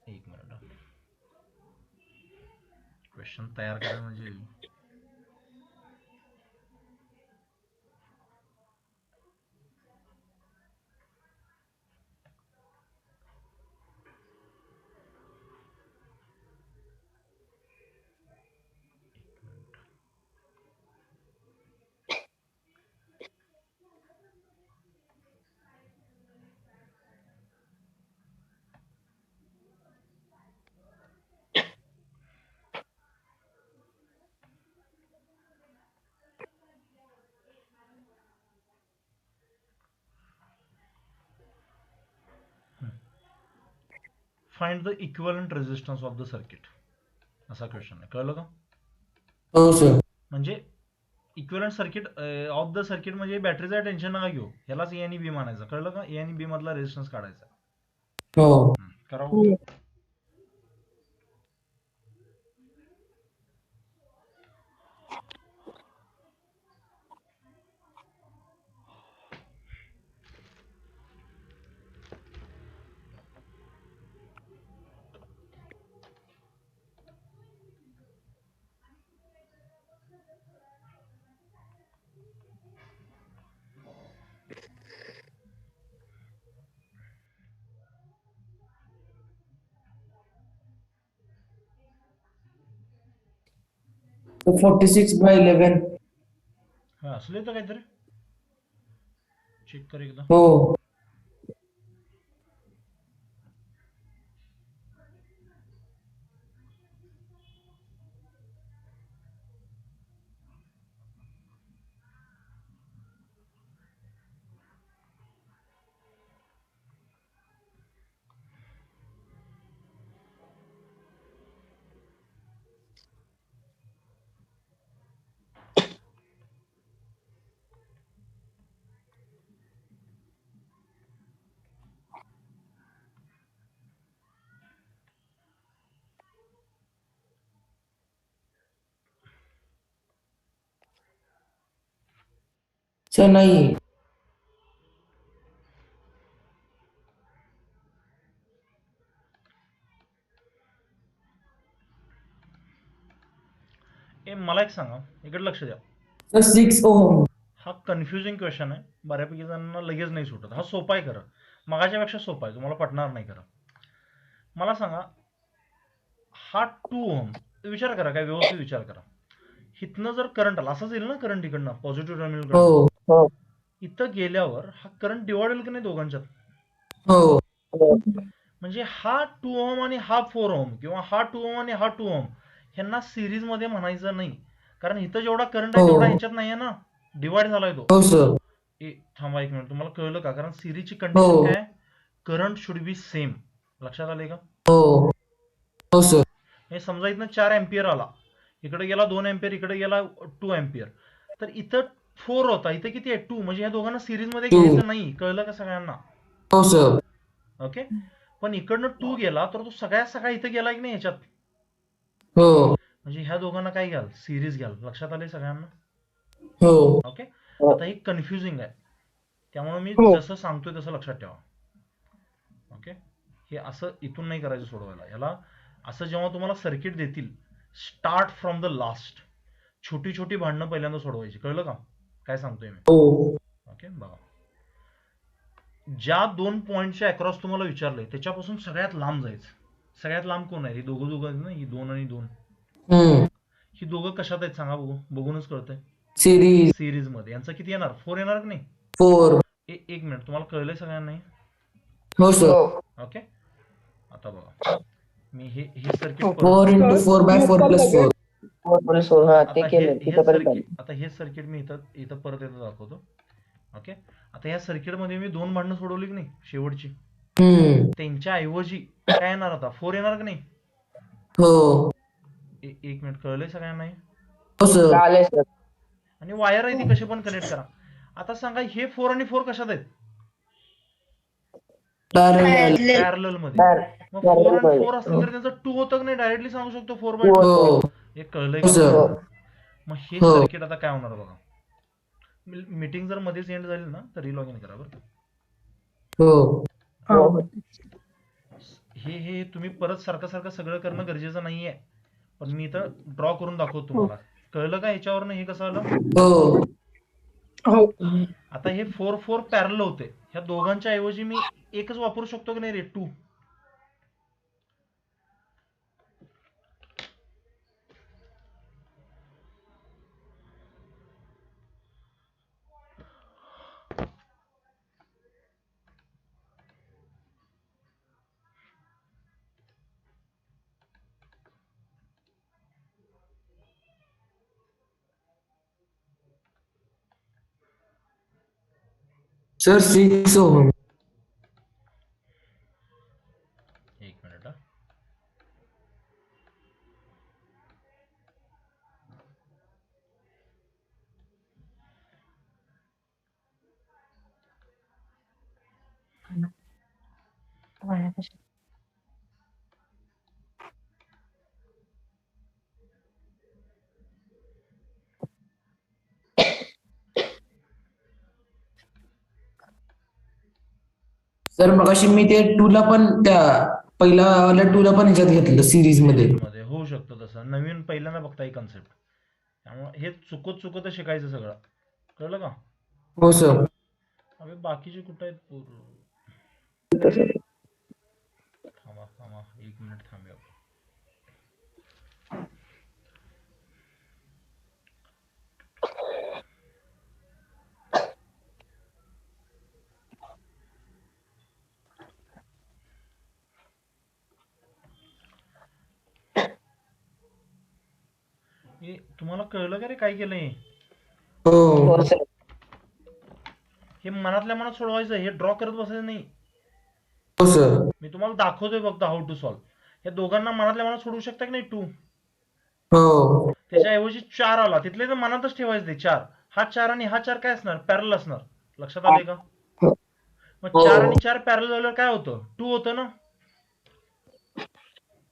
एक मिनिट, क्वेश्चन तयार करा म्हणजे find the equivalent resistance of the circuit, असा क्वेश्चन आहे. कळलं का? हो सर. म्हणजे equivalent circuit of the circuit म्हणजे बॅटरीचं टेन्शन नका घेऊ, ह्यालाच ए आणि बी मानायचं. कळलं का? ए आणि बी मधला रेझिस्टन्स काढायचा. हो करा बघू. So 46/11. हा, असलं येतं काहीतरी, चेक कर एकदा. हो सर नाही. मला एक सांगा, इकडे लक्ष द्या. Sir 6 ohm. हा कन्फ्युजिंग क्वेश्चन आहे, बऱ्यापैकी जणांना लगेच नाही सुटत. हा सोपा आहे खरं, मगाच्यापेक्षा सोपा आहे, तुम्हाला पटणार नाही खरं. मला सांगा, हा 2 ओहम, विचार करा, काय व्यवस्थित विचार करा. इथनं जर करंट आला, असंच येईल ना करंट इकडनं, पॉझिटिव्ह टर्मिनल करंट. हो इथं गेल्यावर हा करंट डिवाइड होईल की नाही दोघांच्यात? हो म्हणजे हा 2 ओहम आणि हा 4 ओहम, किंवा हा 2 ओहम आणि हा 2 ओहम, ह्यांना सिरीज मध्ये म्हणायचं नाही, कारण इथं जेवढा करंट आहे हो. तेवढा ह्याच्यात नाही आहे ना, डिवाइड झालाय तो. हो सर. थांबा एक मिनिट, तुम्हाला कळलं का? कारण सिरीजची हो. कंडिशन काय, करंट शुड बी सेम. लक्षात आले का? हो हो सर. हे समजा इथनं 4 एम्पियर आला, इकडे गेला 2 एम्पियर, इकडे गेला 2 एम्पियर, तर इथं 4 होता, इथं किती आहे 2, म्हणजे ह्या दोघांना सिरीज मध्ये Two. घ्यायचं नाही. कळलं का सगळ्यांना? हो सर. ओके. पण इकडनं 2 गेला तर तो सगळ्यात सगळा इथं गेला की नाही ह्याच्यात, हो म्हणजे ह्या दोघांना काय घ्याल, सिरीज घ्याल. लक्षात आले सगळ्यांना? हो ओके. आता हे कन्फ्युजिंग आहे, त्यामुळे मी हो. जसं सांगतोय तसं लक्षात ठेवा. ओके. हे असं इथून नाही करायचं सोडवायला. याला असं जेव्हा तुम्हाला सर्किट देतील, स्टार्ट फ्रॉम द लास्ट, छोटी छोटी भांडणं पहिल्यांदा सोडवायची. कळलं का काय सांगतोय मी? हो ओके. बघा, ज्या 2 पॉईंटच्या अक्रॉस तुम्हाला विचारलंय त्याच्यापासून सगळ्यात लांब जायचं. सगळ्यात लांब कोण आहे? हे दोघं आहेत ना, ही 2 आणि 2. हम्म. ही दोघं कशात आहेत सांगा बघू, बघूनच कळतंय. सिरीज सिरीज मध्ये. यांचं किती येणार? 4 येणार की नाही? 4. एक मिनिट, तुम्हाला कळलंय सगळ्यांना? हो सर. ओके. आता बघा, मी हे सर्किट 4 into 4 by 4 plus 4. 4+4, हा ते केलं तिथपर्यंत आलं. आता हे सर्किट मी इथं परत येतं दाखवतो. ओके. आता या सर्किट मध्ये मी 2 भांडणं सोडवली की नाही शेवटची, हम्म. त्यांच्या ऐवजी काय येणार? आता 4 येणार की नाही? हो एक मिनिट, कळलंय सगळ्यांना? हो सर. आलंय सर. आणि वायर आहे ती कशी पण कनेक्ट करा. आता सांगा, हे 4 आणि 4 कशात आहेत? पॅरलल मध्ये. मग 4 आणि 4 असतील तर त्यांचं 2 होतं की नाही? डायरेक्टली सांगू शकतो 4/2. हो हे कळलंय हो का? सर. मग हे हो. सर्किट आता काय होणार बघा. मीटिंग जर मध्येच एंड झाली ना तर रिलॉग इन करा बरं का. हो हे तुम्ही परत सारखं सारखं सगळं करणं गरजेचं नाहीये, पण मी इथं ड्रॉ करून दाखवतो तुम्हाला. कळलं का याच्यावरनं हे कसं आलं? हो हो. आता हे 4 पॅरल होते, ह्या दोघांच्या ऐवजी मी एकच वापरू शकतो की नाही रे? 2. Sir 6 ohm. एक मिनिट हा. सर मगाशी मी ते 2 ला पण त्या पहिल्या 2 ला पण ह्याच्यात घेतलं सिरीज मध्ये. मध्ये होऊ शकतं तसं, नवीन पहिल्यांदा बघता ही कन्सेप्ट, त्यामुळे हे चुकत शिकायचं सगळं. कळलं का? हो सर. अबे बाकीचे कुठं आहेत पोरं? थांबा 1 मिनिट थांबूया. तुम्हाला कळलं का रे काय केलंय? हो सर. हे मनातल्या मनात सोडवायचं, हे ड्रॉ करत बसायचं नाही. हो सर. मी तुम्हाला दाखवतोय फक्त हाऊ टू सॉल्व. या दोघांना मनातल्या मनात सोडवू शकता की नाही 2? हो त्याच्याऐवजी 4 आला, तिथले तर मनातच ठेवायचे ते 4. हा 4 आणि हा 4 काय असणार? पॅरल असणार. लक्षात आले का? मग 4 आणि 4 पॅरल झाल्यावर काय होतं? 2 होतं ना.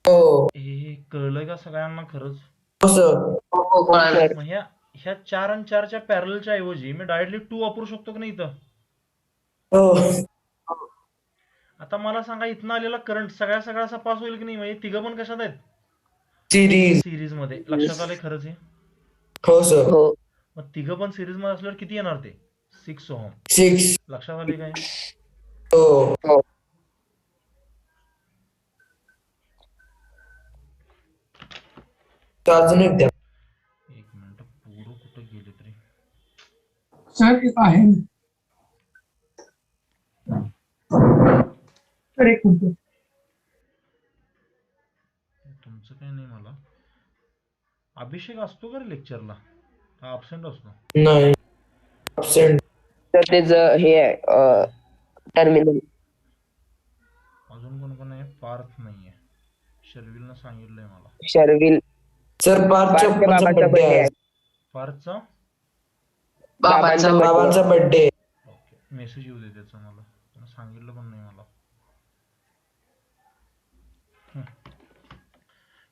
हो हे कळलंय का सगळ्यांना खरंच? सर. हो, कळालं. मग ह्या 4 आणि 4च्या पॅरलच्या ऐवजी मी डायरेक्टली 2 वापरू शकतो की नाही इथं? हो आता मला सांगा इथनं आलेला करंट सगळा असा पास होईल की नाही? म्हणजे तिघं पण कशात आहेत? सिरीज सिरीज मध्ये. लक्षात आलंय खरंच हे? हो सर हो मग तिघं पण सिरीज मध्ये असल्यावर किती येणार ते? 6 ओहम. 6 लक्षात आले काय? हो हो तर अजून एक द्या. एक मिनिट, पोरं कुठं गेले तरी. सर एक आहे. सर एक मिनिट. तुमचं काही नाही मला. अभिषेक असतो का रे लेक्चरला? हा अब्सेंट असतो. नाही absent. तर त्याचं हे आहे टर्मिनल. अजून कोण आहे? पार्थ नाहीये. शर्विलनं सांगितलंय मला. शर्विल सर पार्थच्या बाबांचा बर्थडे बर्थडे आहे आहे. पार्थचा बाबांचा बाबांचा बाबांचा बर्थडे. ओके, मेसेज येऊ दे त्याचा मला. त्यानं सांगितलं पण नाही मला.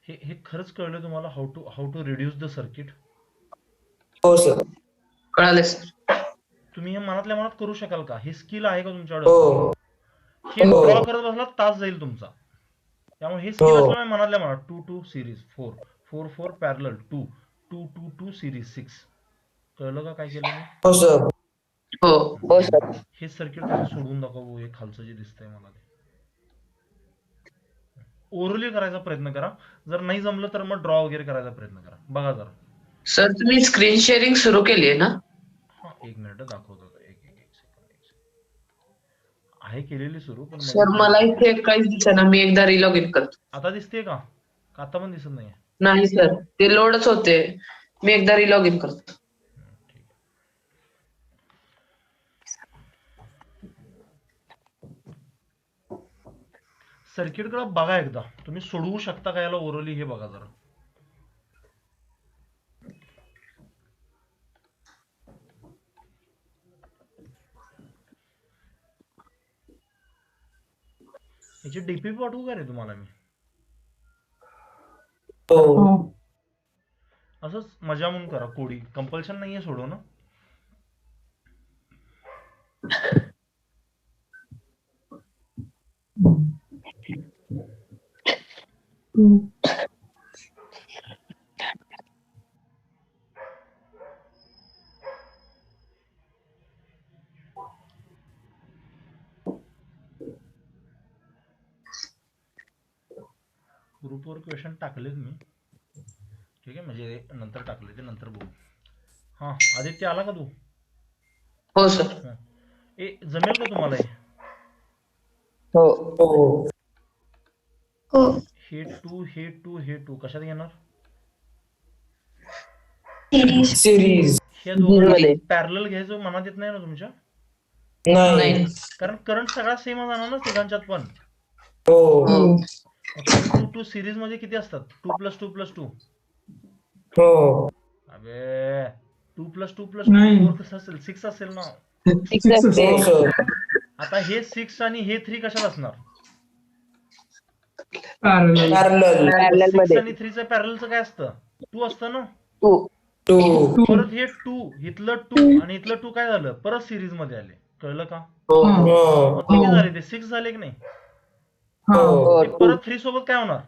हे खरंच कळलं तुम्हाला how to reduce the circuit? हो सर कळाले सर. तुम्ही हे मनातल्या मनात करू शकाल का? हे स्किल आहे का तुमच्याकडे? हो हे हो. ड्रॉ करत बसला तास जाईल तुमचा. त्यामुळे हे स्किल हो. असल्यामुळे मनातल्या मनात 2 2 सिरीज 4 4 4 पॅरलल 2 2 2 2 सिरीज 6. कळलं का काय केलं मी? हो सर हो हो सर. हे सर्किट कसं सोडवून दाखवू? हे खालचं जे दिसतंय मला ते ओरली करायचा प्रयत्न करा. जर नाही जमलं तर मग ड्रॉ वगैरे करायचा प्रयत्न करा. बघा जरा. सर, तुम्ही स्क्रीन शेअरिंग सुरू केली आहे ना? हा, एक मिनिट दाखवतो. एक सेकंड. आहे केलेली सुरू, पण सर मला इथे काहीच दिसेना. मी एकदा रिलॉग इन करतो. आता दिसते का? का आता पण दिसत नाहीये? नाही सर, ते लोडच होते. मी एकदा रिलॉग इन करतो. ठीक. सर्किटकडे बघा एकदा. तुम्ही सोडवू शकता का याला ओरली? हे बघा जरा. याची डीपी पाठवू का रे तुम्हाला मी? हो असंच मजा म्हणून करा. कोडी कंपल्शन नाहीये सोडवणं. ग्रुपवर क्वेश्चन टाकलेत मी. ठीक आहे, म्हणजे नंतर टाकले ते नंतर बघू. हा, आदित्य आला का तू? हो सर. हं. जमेल का तुम्हाला हे? हो हो हे 2 हे 2 हे 2 कशात घेणार? सिरीज हे दोघांना मध्ये. पॅरलल घ्यायचं मनात येत नाही ना तुमच्या? नाही नाही. कारण करंट सगळा सेम जाणार ना तिघांच्यात पण. हो हो 2 2 2 सिरीज मध्ये किती असतात? 2 + 2 + 2. हो अबे 2 + 2 + नाही. 2 4 कसं असेल? 6 असेल ना. Six असते. हो सर आता हे 6 आणि हे 3 कशात असणार? पॅरलल. पॅरलल Parallel 6 मध्ये. आणि 3चं पॅरलचं काय असतं? 2 असतं ना. 2 2 परत हे 2 इथलं 2 आणि इथलं 2 काय झालं? परत सिरीज मध्ये आले. कळलं का? हो मग किती हो. झाले ते? 6 झाले की नाही? हो हे परत 3 सोबत काय होणार?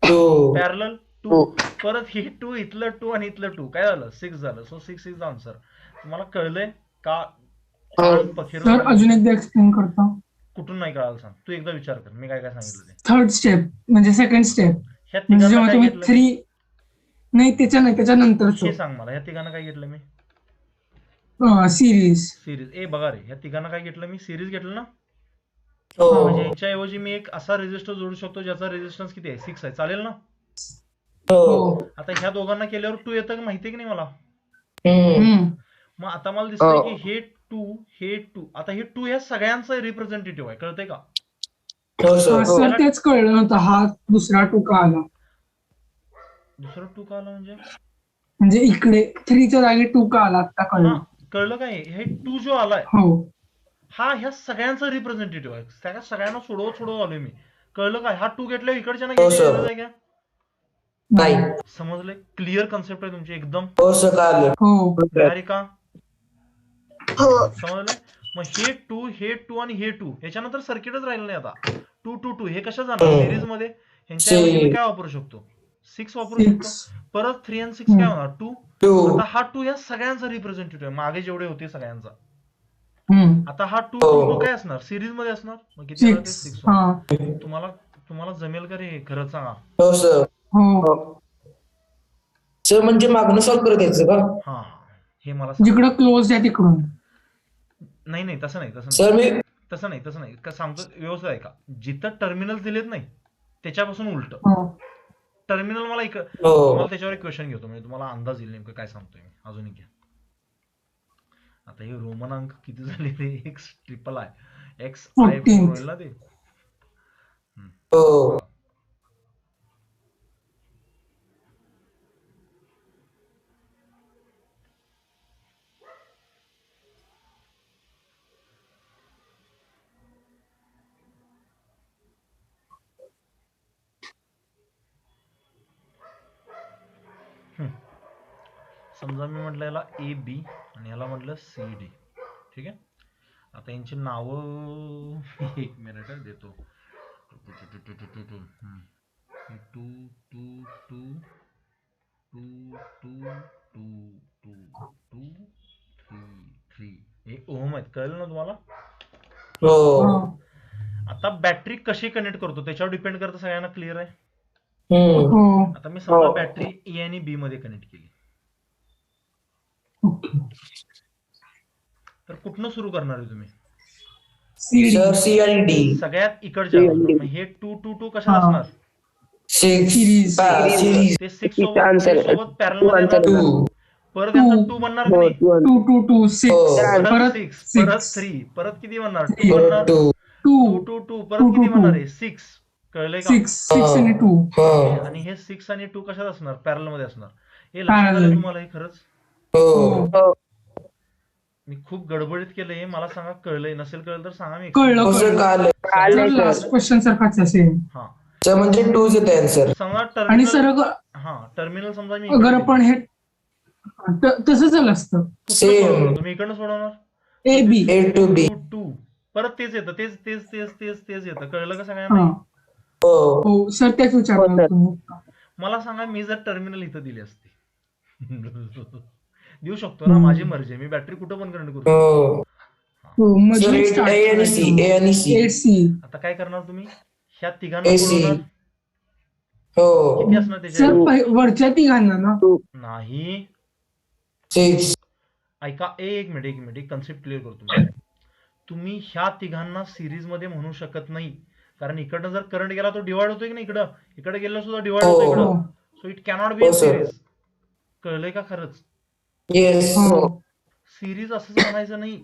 2 पॅरलल 2. परत हे 2 इथलं 2 आणि इथलं 2 काय झालं? 6 झालं. So 6 is the answer. तुम्हाला कळलंय का? सर अजून एकदा एक्सप्लेन करतो. कुठून नाही कळालं सांग. तू एकदा विचार कर. मी काय सांगितलं ते. थर्ड स्टेप म्हणजे सेकंड स्टेप ह्या म्हणजे तिघांना जेव्हा काय तुम्ही घेतलं? 3 नाही त्याच्यानंतर हे सांग मला. ह्या तिघांना काय घेतलं मी? सिरीज. सिरीज. बघा रे, ह्या तिघांना काय घेतलं मी? सिरीज घेतलं ना. हो म्हणजे यांच्याऐवजी मी एक असा रेजिस्टर जोडू शकतो ज्याचा रेजिस्टन्स किती आहे? 6 आहे. चालेल ना? हो आता ह्या दोघांना केल्यावर 2 येतं का माहिती की नाही मला? मग आता मला दिसतंय की हे 2 हे 2. आता हे 2 ह्या सगळ्यांचं रिप्रेझेंटेटिव्ह आहे. कळतंय का? हो सर सर तेच कळलं नव्हतं. हा दुसरा टुका आला दुसरा 2 का आला म्हणजे? म्हणजे इकडे 3च्या जागी टुका आला आता हा, कळलं. कळलं काय? हे 2 जो आलाय हो हा ह्या सगळ्यांचा रिप्रेझेंटेटिव्ह आहे. सगळ्यांना सोडवत आलोय मी. कळलं काय? हा 2 घेतल्यावर इकडच्या ना हो, घ्यायची सर. गरज आहे का? नाही. समजलंय? क्लिअर कन्सेप्ट आहे तुमची एकदम? हो सर कळालं. हो निहारिका समजलंय? मग हे 2 हे 2 आणि हे 2 याच्यानंतर सर्किटच राहिलं नाही आता. 2 2 2 हे कशा जाणार सिरीज मध्ये? ह्यांच्या ऐवजी मी काय वापरू शकतो? 6 वापरू शकतो. 6 परत 3 आणि 6 काय होणार? 2. 2 आता हा 2 या सगळ्यांचा रिप्रेझेंटेटिव्ह आहे, मागे जेवढे होते सगळ्यांचा. आता हा 2 2 2 काय असणार? सिरीज मध्ये असणार. मग किती होणार ते? 6 6 हा तुम्हाला तुम्हाला जमेल का रे? खरंच सांगा. हो सर. हो सर म्हणजे मागणं सॉल्व्ह करत यायचं का? हा हे मला सांगा. जिकडं क्लोज आहे तिकडून. नाही नाही तसं नाही तसं नाही सर मी तसं नाही का सांगतो व्यवस्थित आहे का? जिथं टर्मिनल दिलेत नाही त्याच्यापासून उलट हो टर्मिनल मला हो तुम्हाला त्याच्यावर एक क्वेश्चन घेतो म्हणजे तुम्हाला अंदाज येईल नेमकं काय सांगतोय मी. अजून एक घ्या. आता हे रोमन अंक किती झाले ते? X triple I X I 14th. होईल ना ते. हो समजा मी म्हटलं याला ए बी आणि याला म्हटलं सी डी. ठीक आहे. आता यांची नावं एक मिनिट देतो. 2 2 2 2 2 2 2 3 3 हे ओम आहेत. कळलं ना तुम्हाला? हो आता बॅटरी कशी कनेक्ट करतो त्याच्यावर डिपेंड करतं. सगळ्यांना क्लिअर आहे? हो आता मी समजा बॅटरी ए आणि बी मध्ये कनेक्ट केली तर कुठनं सुरू करणार आहे तुम्ही? सर सी आणि डी. सगळ्यात इकडच्या बाजूला. मग हे 2 2 2 कशात असणार? 6 Series. सिरीज ते 6 सोबत पॅरल मध्ये answer. येणार. 2 परत यांचा 2 बनणार की हो, नाही? 2 2 2 6 हो. परत परत 6 परत 6 3 परत किती बनणार? 2 Three. बनणार. 2 2 2 2 2 परत किती 2, बनणार आहे? 6. कळलंय का? 6 6 आणि 2 ओके, हा आणि हे 6 आणि 2 कशात असणार? पॅरल मध्ये असणार. हे लक्षात आलं Parallel. तुम्हाला? हे खरंच हो हो मी खूप गडबडीत केलंय. मला सांगा कळलंय. नसेल कळलं तर सांगा. मी कळलं हो सर कळलं कळालं. सर लास्ट क्वेश्चन सारखाच असेल. हा सर म्हणजे 2 येते आन्सर. समजा आणि टर्मिनल. सर हा टर्मिनल समजा मी अगर इकडे आपण हे तसं झालं असतं कुठनं Same. सोडवणार? तुम्ही इकडनं सोडवणार. A B A to B. 2 2 परत तेच येतं. तेच तेच तेच तेच तेच येतं. कळलं का सगळ्यांना? हा हो हो सर तेच हो, विचारलं सर. तुम्ही. मला सांगा मी जर टर्मिनल इथं दिली असती देऊ शकतो ना? माझी मर्जी आहे. मी बॅटरी कुठं पण कनेक्ट करू शकतो. हो हो सर मध्ये A आणि C A आणि C 8 सी आता काय करणार तुम्ही? ह्या तिघांना AC. सोडवणार. हो किती असणार त्याच्या? सर वरच्या तिघांना ना नाही 6 ऐका. एक मिनिट एक कन्सेप्ट क्लिअर करतो मी. तुम्ही ह्या तिघांना सिरीज मध्ये म्हणू शकत नाही कारण इकडनं जर करंट गेला तो डिवाइड होतोय की नाही? इकडे गेला सुद्धा डिवाइड होतो हो. इकडं. सो इट कॅनॉट बी हो, अ सर. सिरीज. कळलंय का खरंच? येस हो सिरीज असंच म्हणायचं नाही.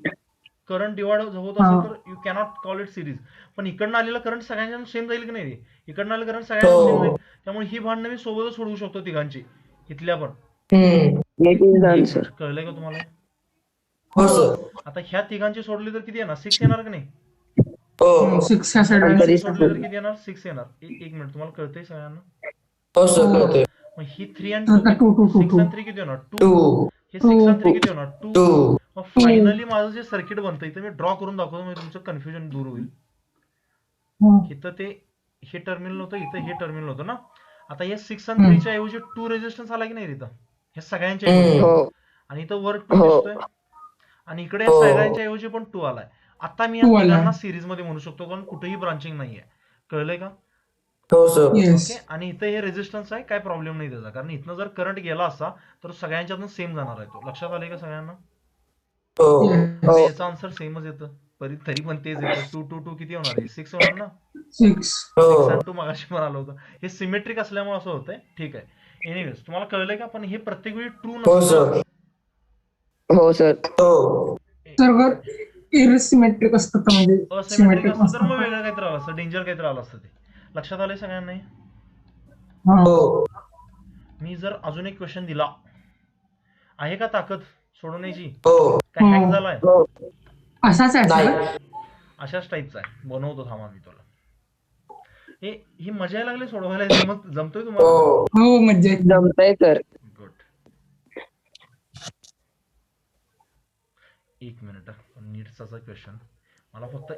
करंट डिवाइड होत असेल तर you cannot call it series. पण इकडनं आलेला करंट सगळ्यांच्या सेम जाईल की नाही? इकडनं आलेलं करंट सगळ्यांना सेम जाईल. त्यामुळे ही भांडणं मी सोबतच सोडवू शकतो तिघांची इथल्या पण. इट इज द एक आन्सर. मिनिट. कळलंय का तुम्हाला? हो सर आता ह्या तिघांची सोडली तर किती येणार? 6 येणार की नाही? हो 6 ह्या साईडला Answer is- सोडली तर किती येणार? 6 येणार. एक मिनिट. तुम्हाला कळतंय सगळ्यांना? हो सर कळतंय. मग ही 3 आणि आता 2 2, 2, 6 आणि 3 किती होणार? 2. 2 हे 6 आणि 3 किती होणार? 2. 2 मग फायनली माझं जे सर्किट बनतं इथं मी ड्रॉ करून दाखवतो म्हणजे तुमचं कन्फ्युजन दूर होईल. इथं ते हे टर्मिनल होतं, इथं हे टर्मिनल होतं ना. आता या 6 आणि 3 च्या ऐवजी 2 रेजिस्टन्स आला की नाही इथं? हे सगळ्यांच्या ऐवजी. हो आणि इथं वर 2 हो. दिसतोय आणि इकडे या हो. सगळ्यांच्या ऐवजी पण 2 आलाय. आता मी या 2 आलाय. तिघांना सिरीज मध्ये म्हणू शकतो कारण कुठेही ब्रांचिंग नाहीये. कळलंय का? हो सर येस ओके. आणि इथं हे रेजिस्टन्स आहे. काय प्रॉब्लेम नाही त्याचा कारण इथनं जर करंट गेला असता तर सगळ्यांच्यातून सेम जाणार आहे तो. लक्षात आलंय का सगळ्यांना? हो आता याचं आन्सर सेमच येतं. तरी पण तेच येतं. 2 2 2 किती होणार आहे? 6 होणार ना? 6 6 हो आणि 2 मगाशी पण आलं होतं. हे सिमेट्रिक असल्यामुळे असं होतंय. ठीक आहे. एनिवेज तुम्हाला कळलंय का? पण हे प्रत्येक वेळी ट्रू हो नसतं. सर हो सर. हो सर इरिसिमेट्रिक असतं का म्हणजे असिमेट्रिक सिमेट्रिक असतं तर मग असतं वेगळं काहीतरी आलं असतं. डेंजर काहीतरी आलं असतं ते. लक्षात आलंय सगळ्यांना? हो मी जर अजून एक क्वेश्चन दिला आहे का ताकद सोडवण्याची? हो काय हँग झालाय? हो असाच आहे नाही सर अशाच टाईपचा आहे. बनवतो थांबा मी तुला. ही मजा यायला लागली सोडवायला. जमतोय तुम्हाला? हो हो मज्जा येते. जमतंय सर. गुड. एक मिनिट नीटचा क्वेश्चन. मला फक्त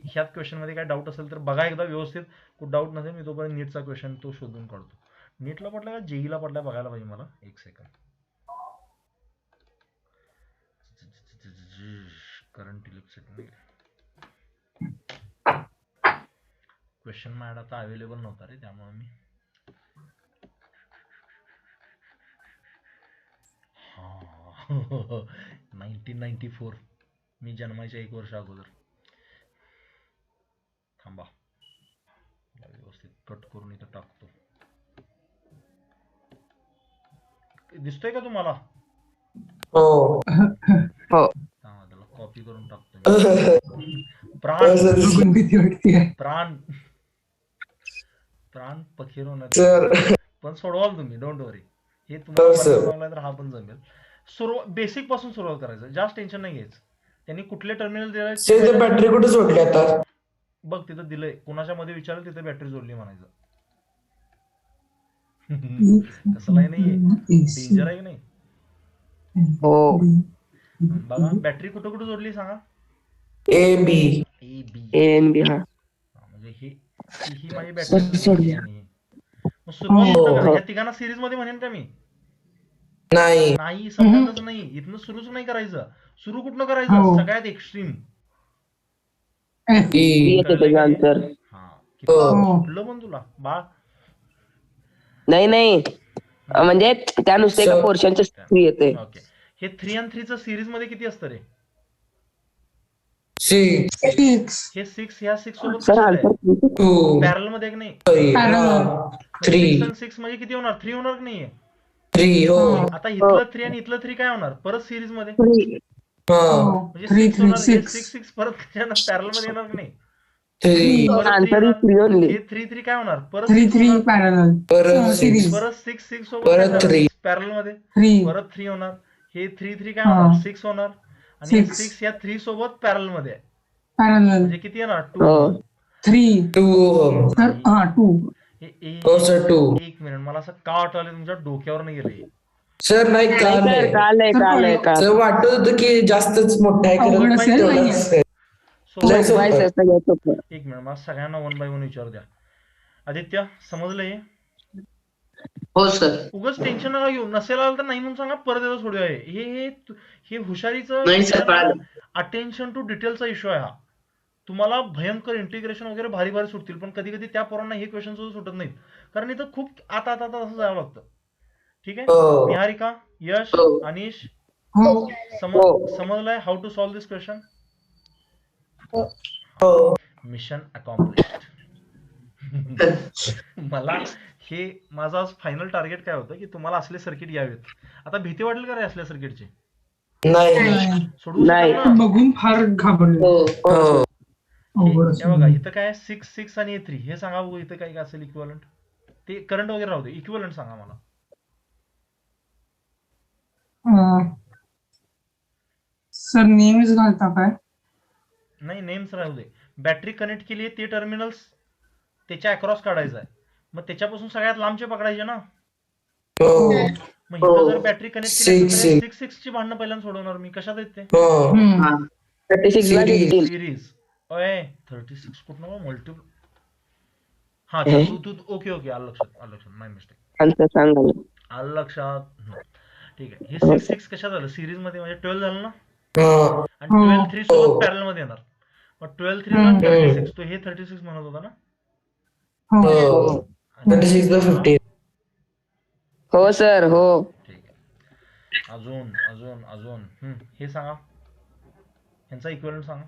ह्यात क्वेश्चन मध्ये काय डाऊट असेल तर बघा एकदा व्यवस्थित. कुठं डाऊट नसेल मी तोपर्यंत नीटचा क्वेश्चन तो शोधून काढतो. नीटला पडला का जेईला पडला बघायला पाहिजे मला. एक सेकंड. करंट इलेक्ट्रिसिटी क्वेश्चन माझ्या आता अवेलेबल नव्हता रे, त्यामुळे मी 1994 मी जन्माच्या 1 वर्ष अगोदर. थांबा व्यवस्थित कट करून इथं टाकतो. दिसतोय का तुम्हाला? हो हो. थांबा त्याला कॉपी करून टाकतो मी. प्राण बघून भीती वाटते. प्राण प्राण पखेरून सर पण सोडवाल तुम्ही, डोंट वरी. हे हो, तुम्हाला sir. बनवला तर हा पण जमेल. बेसिक पासून सुरुवात करायचं, जास्त टेन्शन नाही घ्यायचं. त्यांनी कुठले टर्मिनल दिले बॅटरी कुठे सोडली आता? बघ तिथं दिलंय. कोणाच्या मध्ये विचारलं तिथे बॅटरी जोडली म्हणायचं. कसलाही नाहीये, डेंजर आहे की नाही. हो. बघा बॅटरी कुठं कुठं जोडली सांगा. A B A B ANB हा. म्हणजे ही माझी सर, सोडूया. बॅटरी. मग सुरुवात हो. कुठं करा? ह्या तिघांना सिरीज मध्ये म्हणेन का मी? नाही. नाही, संबंधच नाही. इथनं सुरूच नाही करायचं. सुरू कुठनं करायचं? हो. सगळ्यात एक्स्ट्रीम. ई येते त्याचं आन्सर. हा हो. कुठलं पण तुला बाळ. नाही म्हणजे त्या नुसते एका Sir. पोर्शनच्या थ्री येते. ओके. हे 3 आणि 3 चं सिरीज मध्ये किती असतं रे? सिक्स हे 6 ह्या 6 सोबत सर आन्सर टू पॅरल मध्ये की नाही? थ्री 6 आणि 6 म्हणजे किती होणार? 3 होणार की नाही? थ्री हो आता इथलं 3 आणि इथलं 3 काय होणार परत सिरीज मध्ये? हा म्हणजे 6 होणार. 6 परत पॅरल मध्ये येणार की नाही? थ्री परत आन्सर 3 इज 3 ओनली. हे 3 काय होणार? परत 3 6 होणार. पॅरल परत सिक्स परत 6 सोबत परत three. पॅरल मध्ये 3 परत 3 होणार. हे 3 काय होणार? 6 होणार. आणि Six. 6 या 3 सोबत पॅरल मध्ये आहे. पॅरल म्हणजे किती येणार? 2. हो. 3 टू सर 2 हो सर टू. एक मिनिट, मला असं का वाटलं तुमच्या डोक्यावर नाही गेले. सर नाही सर काल कालय सर वाटत होतं की जास्तच मोठं आहे अवघड खरं असेल, तेवढंच आहे. लय सोपं. सोपवायचं सगळं सोपं. एक मिनिट, मला सगळ्यांना 1 बाय 1 विचार द्या. आदित्य समजलं हे? हो सर. उगाच टेन्शन नका घेऊ. नसेल आलं तर नाही म्हणून सांगा, परत एकदा सोडूया. हे हुशारीचं नाही सर, कळालं. अटेन्शन टू डिटेलचा इश्यू आहे हा. तुम्हाला भयंकर इंटिग्रेशन वगैरे भारी भारी सुटतील, पण कधी कधी त्या पोरांना हे क्वेश्चन सुद्धा सुटत नाहीत, कारण इथं खूप आता असं जावं लागतं. ठीक आहे. हो. निहारिका, यश, हो. अनिश, हो समजलंय how to solve this question? हो मिशन अकॉम्प्लिश्ड. मला हे माझा फायनल टार्गेट काय होतं की तुम्हाला असले सर्किट यावेत. आता भीती वाटेल का रे असल्या सर्किटची? नाही सोडवू नाही. शकाल ना? बघून फार घाबरलो. हो. हो हे बघा इथं काय 6 आणि 3 हे सांगा बघू. इथं काय असेल इक्विव्हॅलंट? ते करंट वगैरे राहू दे, इक्विव्हॅलंट सांगा मला. सर नेमच घालता काय? नाही, नेम्स राहू दे. बॅटरी कनेक्ट केली ते टर्मिनल्स त्याच्या अक्रॉस काढायचं आहे. मग त्याच्यापासून सगळ्यात लांबचे पकडायचे ना. हो मग इथं जर बॅटरी कनेक्ट केली Six. तर 6 ची भांडणं पहिल्यांदा सोडवणार मी. कशात आहेत ते? हो 36 ला Series. घेतील. सिरीज. ओए 36 कुठं मल्टिपल. हा हे? तू ओके आलं लक्षात माय मिस्टेक. आन्सर सांगा. आलं लक्षात. ठीक आहे. हे 6 कशा झालं सिरीज मध्ये? म्हणजे 12 झालं ना. हो आणि 12 3 सोबत पॅरल मध्ये येणार. मग 12 3 ला 36. तो हे 36 म्हणत होता ना. हो आणि 36 by 15 हो सर हो. ठीक आहे. अजून हे सांगा, ह्यांचा इक्विव्हॅलंट सांगा.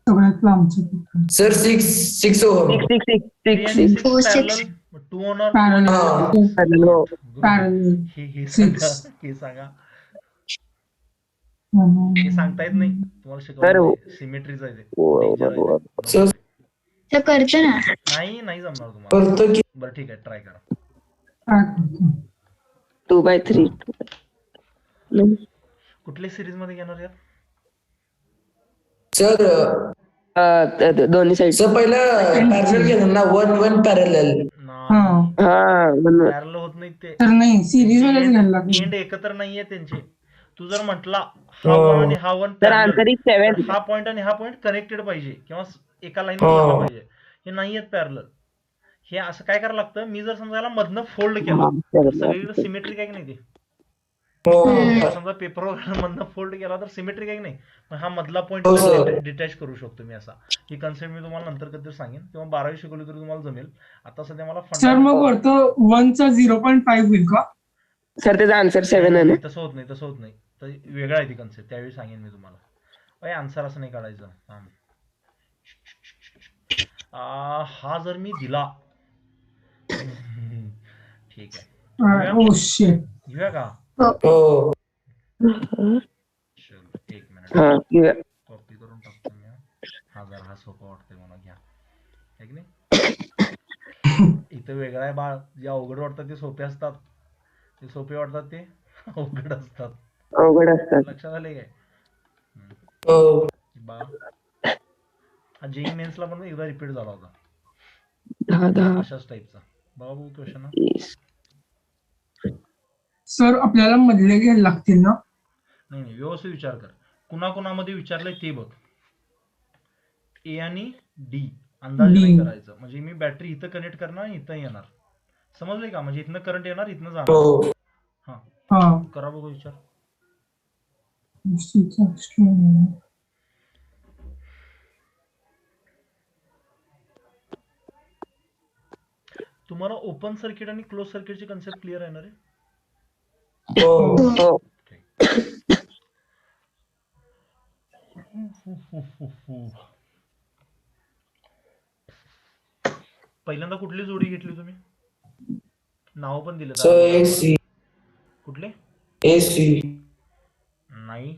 सगळ्यात लांबचं सर 6 ओहम 6 पॅरलल 2 होणार. पॅरल हो. पॅरल हे Six. सांगा. हे सांगता येत नाही तुम्हाला. सर, शिकवलं सिमेट्रीचं आहे ते. Danger आहे ते. सर तर करतो ना. नाही जमणार तुम्हाला. करतो की बरं ठीक आहे, ट्राय करा. 2/3 कुठल्या सिरीज मध्ये घेणार यार? सर दोन्ही साईड. सर पहिलं पॅरल घेणार ना, 1 पॅरल. हा हा म्हणून पॅरल होत नाही ते. तर नाही सिरीज मध्येच घ्यायला लागेल. एंड एकत्र नाहीये त्यांचे. तू जर म्हटला हा 1 आणि हा 1 तर पॅरल, आन्सर इज तर 7. हा पॉइंट आणि हा पॉइंट कनेक्टेड पाहिजे किंवा एका लाईनवर गेला पाहिजे. हे नाही आहेत पॅरल. हे असं काय करायला लागतं, मी जर समजा याला मधनं फोल्ड केला तर सगळीकडे सिमेट्रिक आहे की नाही ते. समजा पेपर मधनं फोल्ड केला तर सिमेट्रिक आहे की नाही. पण हा मधला पॉइंट डिटॅच करू शकतो मी असा. ही कन्सेप्ट मी तुम्हाला नंतर कधी सांगेन किंवा 12वी शिकवली तरी तुम्हाला जमेल. आता सध्या मला सर मग वरतं 1चा 0.5 होईल का? सर त्याचा आन्सर 7 आहे ना. नाही, तसं होत नाही, तसं होत नाही. तर वेगळा आहे ती कन्सेप्ट, त्यावेळी सांगेन मी तुम्हाला. आन्सर असं नाही काढायचं. हा जर मी दिला ठीक आहे, ओ शिट. घेऊया का? हो. चल 1 मिनिट हा घेऊया. कॉपी करून टाकतो मी. हा जरा हा सोपा वाटतोय मला, घ्या. आहे की नाही? इथं वेगळा आहे बाळ. जे अवघड वाटतात ते सोपे असतात, ते सोपे वाटतात ते अवघड असतात. अवघड असतात. लक्षात आले काय? हो. बा हा जेई मेन्सला पण एकदा रिपीट झाला होता 10 अशाच टाईपचा. बघा बघू क्वेश्चन. 20. सर आपल्याला मधले घ्यायला लागतील ना? नाही नाही, व्यवस्थित विचार कर. कुणाकुणामध्ये विचारलंय ते बघ. ए आणि डी अंदाजे नाही करायचं. म्हणजे मी बॅटरी इथं कनेक्ट करणार आणि इथं येणार. समजले का? म्हणजे इथनं करंट येणार, इथनं जाणार. हा हा करा बघू विचार. तुम्हाला ओपन सर्किट आणि क्लोज सर्किटची कन्सेप्ट क्लिअर आहे ना रे? हो. पहिल्यांदा कुठली जोडी घेतली तुम्ही? नाव पण दिलं सर AC. कुठले? AC. नाही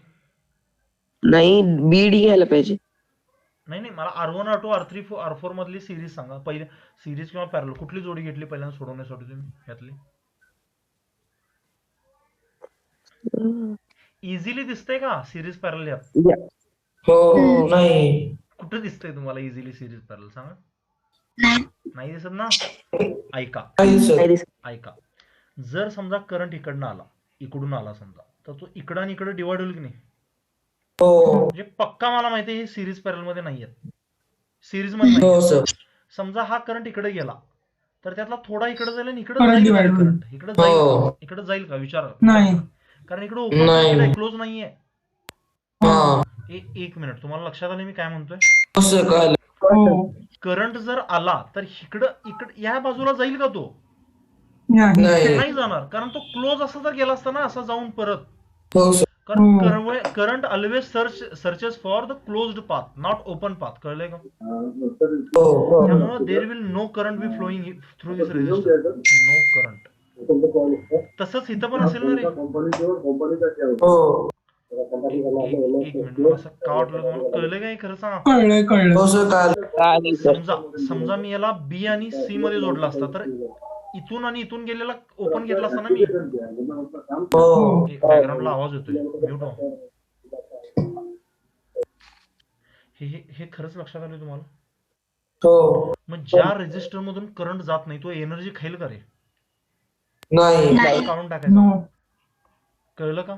नाही बीडी घ्यायला पाहिजे. नाही नाही, मला R1 R2 R3 R4 मधली सिरीज सांगा. पहिले सिरीज किंवा पॅरल कुठली जोडी घेतली पहिल्यांदा सोडवण्यासाठी तुम्ही यातली? इझिली दिसतंय का सिरीज पॅरल यात? हो. नाही. कुठं दिसतंय तुम्हाला इझिली सिरीज पॅरल सांगा? नाही दिसत ना? ऐका नाही सर. ऐका. जर समजा करंट इकडनं आला, इकडून आला समजा, तर तो इकडं आणि इकडं डिवाइड होईल की नाही? हो. म्हणजे पक्का मला माहिती आहे हे सिरीज पॅरल मध्ये नाहीये. सिरीज मध्ये हो नाही. सर. समजा हा करंट इकडे गेला तर त्यातला थोडा इकडे जाईल आणि इकडे परत जाईल का divide होईल. करंट? इकडे जाईल का? हो. इकडे जाईल का? विचार नाही. करा. कारण इकडे ओपन सर्किट आहे, क्लोज नाहीये. हा. एक मिनिट, तुम्हाला लक्षात आलं मी काय म्हणतोय? हो सर, कळलं. हो करंट जर आला तर इकडं या बाजूला जाईल का तो? नाही. नाही जाणार, कारण तो क्लोज असा जर गेला असता ना, असा जाऊन परत. हो सर. कारण current always searches for the closed path, not open path. कळलंय का? हो. त्यामुळे there will no current be flowing through this resistor. No current. तसंच इथं पण असेल ना रे? हो. एक मिनिट, मला असं का वाटलं तुम्हाला? कळलं काय खरं सांगा? कळलं. हो सर, कळलं. समजा मी याला बी आणि सी मध्ये जोडला असता तर इथून आणि इथून गेलेला ओपन घेतला असता ना मी. हो. बॅकग्राऊंडला आवाज येतोय, म्यूट हो. हे खरंच लक्षात आलं तुम्हाला? हो. मग ज्या रेजिस्टर मधून करंट जात नाही तो एनर्जी खाईल का रे? नाही. काढून टाकायचं. कळलं का?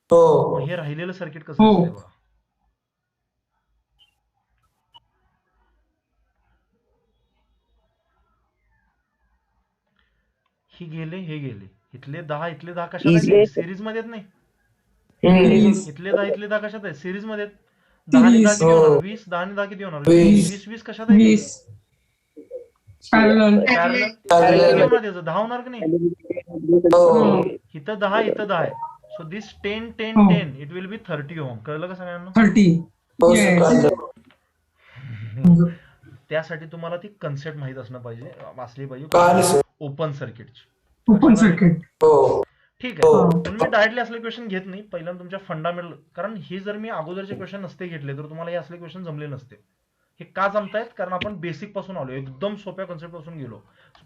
हो. मग हे राहिलेलं सर्किट कसं दिसतंय बघा. हे गेले, हे गेले. इथले 10 इथले 10 कशात आहेत? सिरीज मध्ये आहेत नाही? इथले 10 इथले 10 कशात आहेत? सिरीज मध्ये आहेत. 10 आणि 10 किती होणार? 20. 10 आणि 10 किती होणार? 20 कशात आहे? 20 पॅरलल. किती होणार त्याचं? 10 होणार की नाही? हो. इथं 10 इथं 10 आहे. सो दिस 10 10 10 इट विल बी 30 ओम. कळलं का सगळ्यांना? 30. हो सर, कळलं. त्यासाठी तुम्हाला ती कन्सेप्ट माहित असणं पाहिजे, वाचली कळलं पाहिजे. सर. ओपन सर्किटची. Open circuit. हो. ठीक आहे. पण मी डायरेक्टली असले क्वेश्चन घेत नाही. पहिल्यांदा तुमच्या फंडामेंटल, कारण हे जर मी अगोदरचे क्वेश्चन नसते घेतले तर तुम्हाला हे असले क्वेश्चन जमले नसते. हे का जमतायत? कारण आपण बेसिक पासून आलो, एकदम सोप्या कन्सेप्ट पासून गेलो.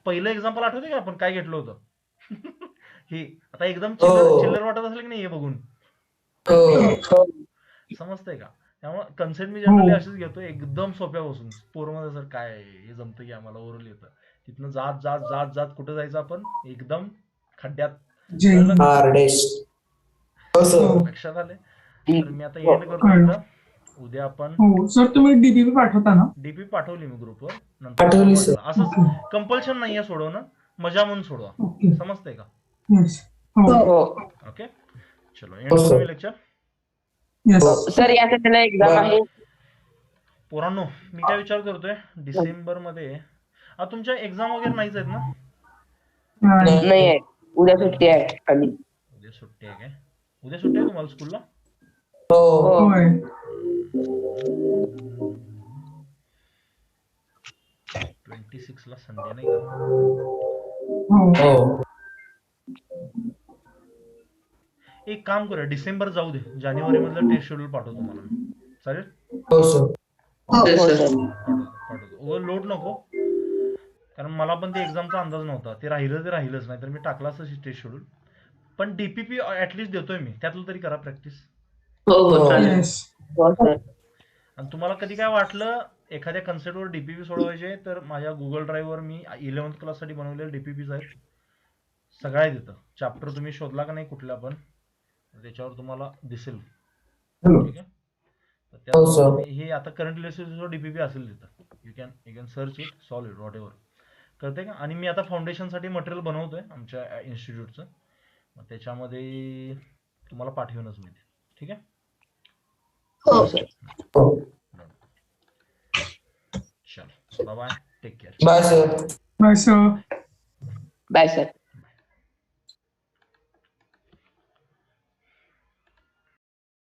पहिलं एक्झाम्पल आठवते का आपण काय घेतलं होतं? हे आता एकदम चिल्लर वाटत असेल की नाही हे बघून? समजतंय का? त्यामुळे कन्सेप्ट मी जनरली असेच घेतो एकदम सोप्यापासून. पोरमध्ये सर काय आहे, हे जमतं की आम्हाला ओरल येतं, तिथनं जात जात जात जात कुठं जायचं आपण एकदम खड्ड्यात. कळलं का? हार्डेस्ट. हो सर. लक्षात आले. तर मी आता एंड करतो इथं. उद्या आपण हो सर, तुम्ही डीबीपी पाठवता ना? डीपी पाठवली मी ग्रुपवर. नंतर पाठवली, सोडवा सर. त्याला. असंच कंपल्शन नाहीये सोडवणं, मजा म्हणून सोडवा. ओके. समजतंय का? येस. हो. हो ओके चलो एंड हो, करू सर. मी लेक्चर. येस. सर या त्याला एक्झाम बरं. आहे. पोरांनो मी काय विचार करतोय डिसेंबर मध्ये तुमच्या एक्झाम वगैरे नाहीच आहेत ना? नाही आहे, उद्या सुट्टी आहे आणि उद्या सुट्टी आहे काय? उद्या सुट्टी आहे तुम्हाला स्कूलला? हो. होय. 26 ला संडे नाही का? हो. हो. एक काम करूया, डिसेंबर जाऊ दे, जानेवारी मधलं टेस्ट शेड्यूल पाठवतो तुम्हाला मी. चालेल? हो सर. हो सर. पाठवतो. लोड नको, कारण मला पण ते एक्झामचा अंदाज नव्हता. ते राहिलंच नाही तर मी टाकला असं टेस्ट शेड्यूल. पण डीपीपी ऍटलीस्ट देतोय मी, त्यातलं तरी करा प्रॅक्टिस. हो हो चालेल. येस. हो सर. आणि तुम्हाला कधी काय वाटलं एखाद्या कन्सेप्टवर डीपीपी सोडवायचे तर माझ्या गुगल ड्राईव्हवर मी 11th क्लाससाठी बनवलेले डीपीपीज आहेत, सगळ्या येतं. चॅप्टर तुम्ही शोधला का नाही कुठल्या पण, त्याच्यावर तुम्हाला दिसेल. ठीक आहे. तर हो, सर. त्यात हे आता करंट लेक्चरवर डीपीपी असेल तिथं. You can search it, solve it, what ever. कळतंय का? आणि मी आता फाउंडेशनसाठी मटेरियल बनवतोय आमच्या इन्स्टिट्यूटचं, मग त्याच्यामध्ये तुम्हाला पाठवेनच मी ते. ठीक आहे. हो सर. हो. चलो bye bye, take care. Bye sir. Bye sir. Bye sir.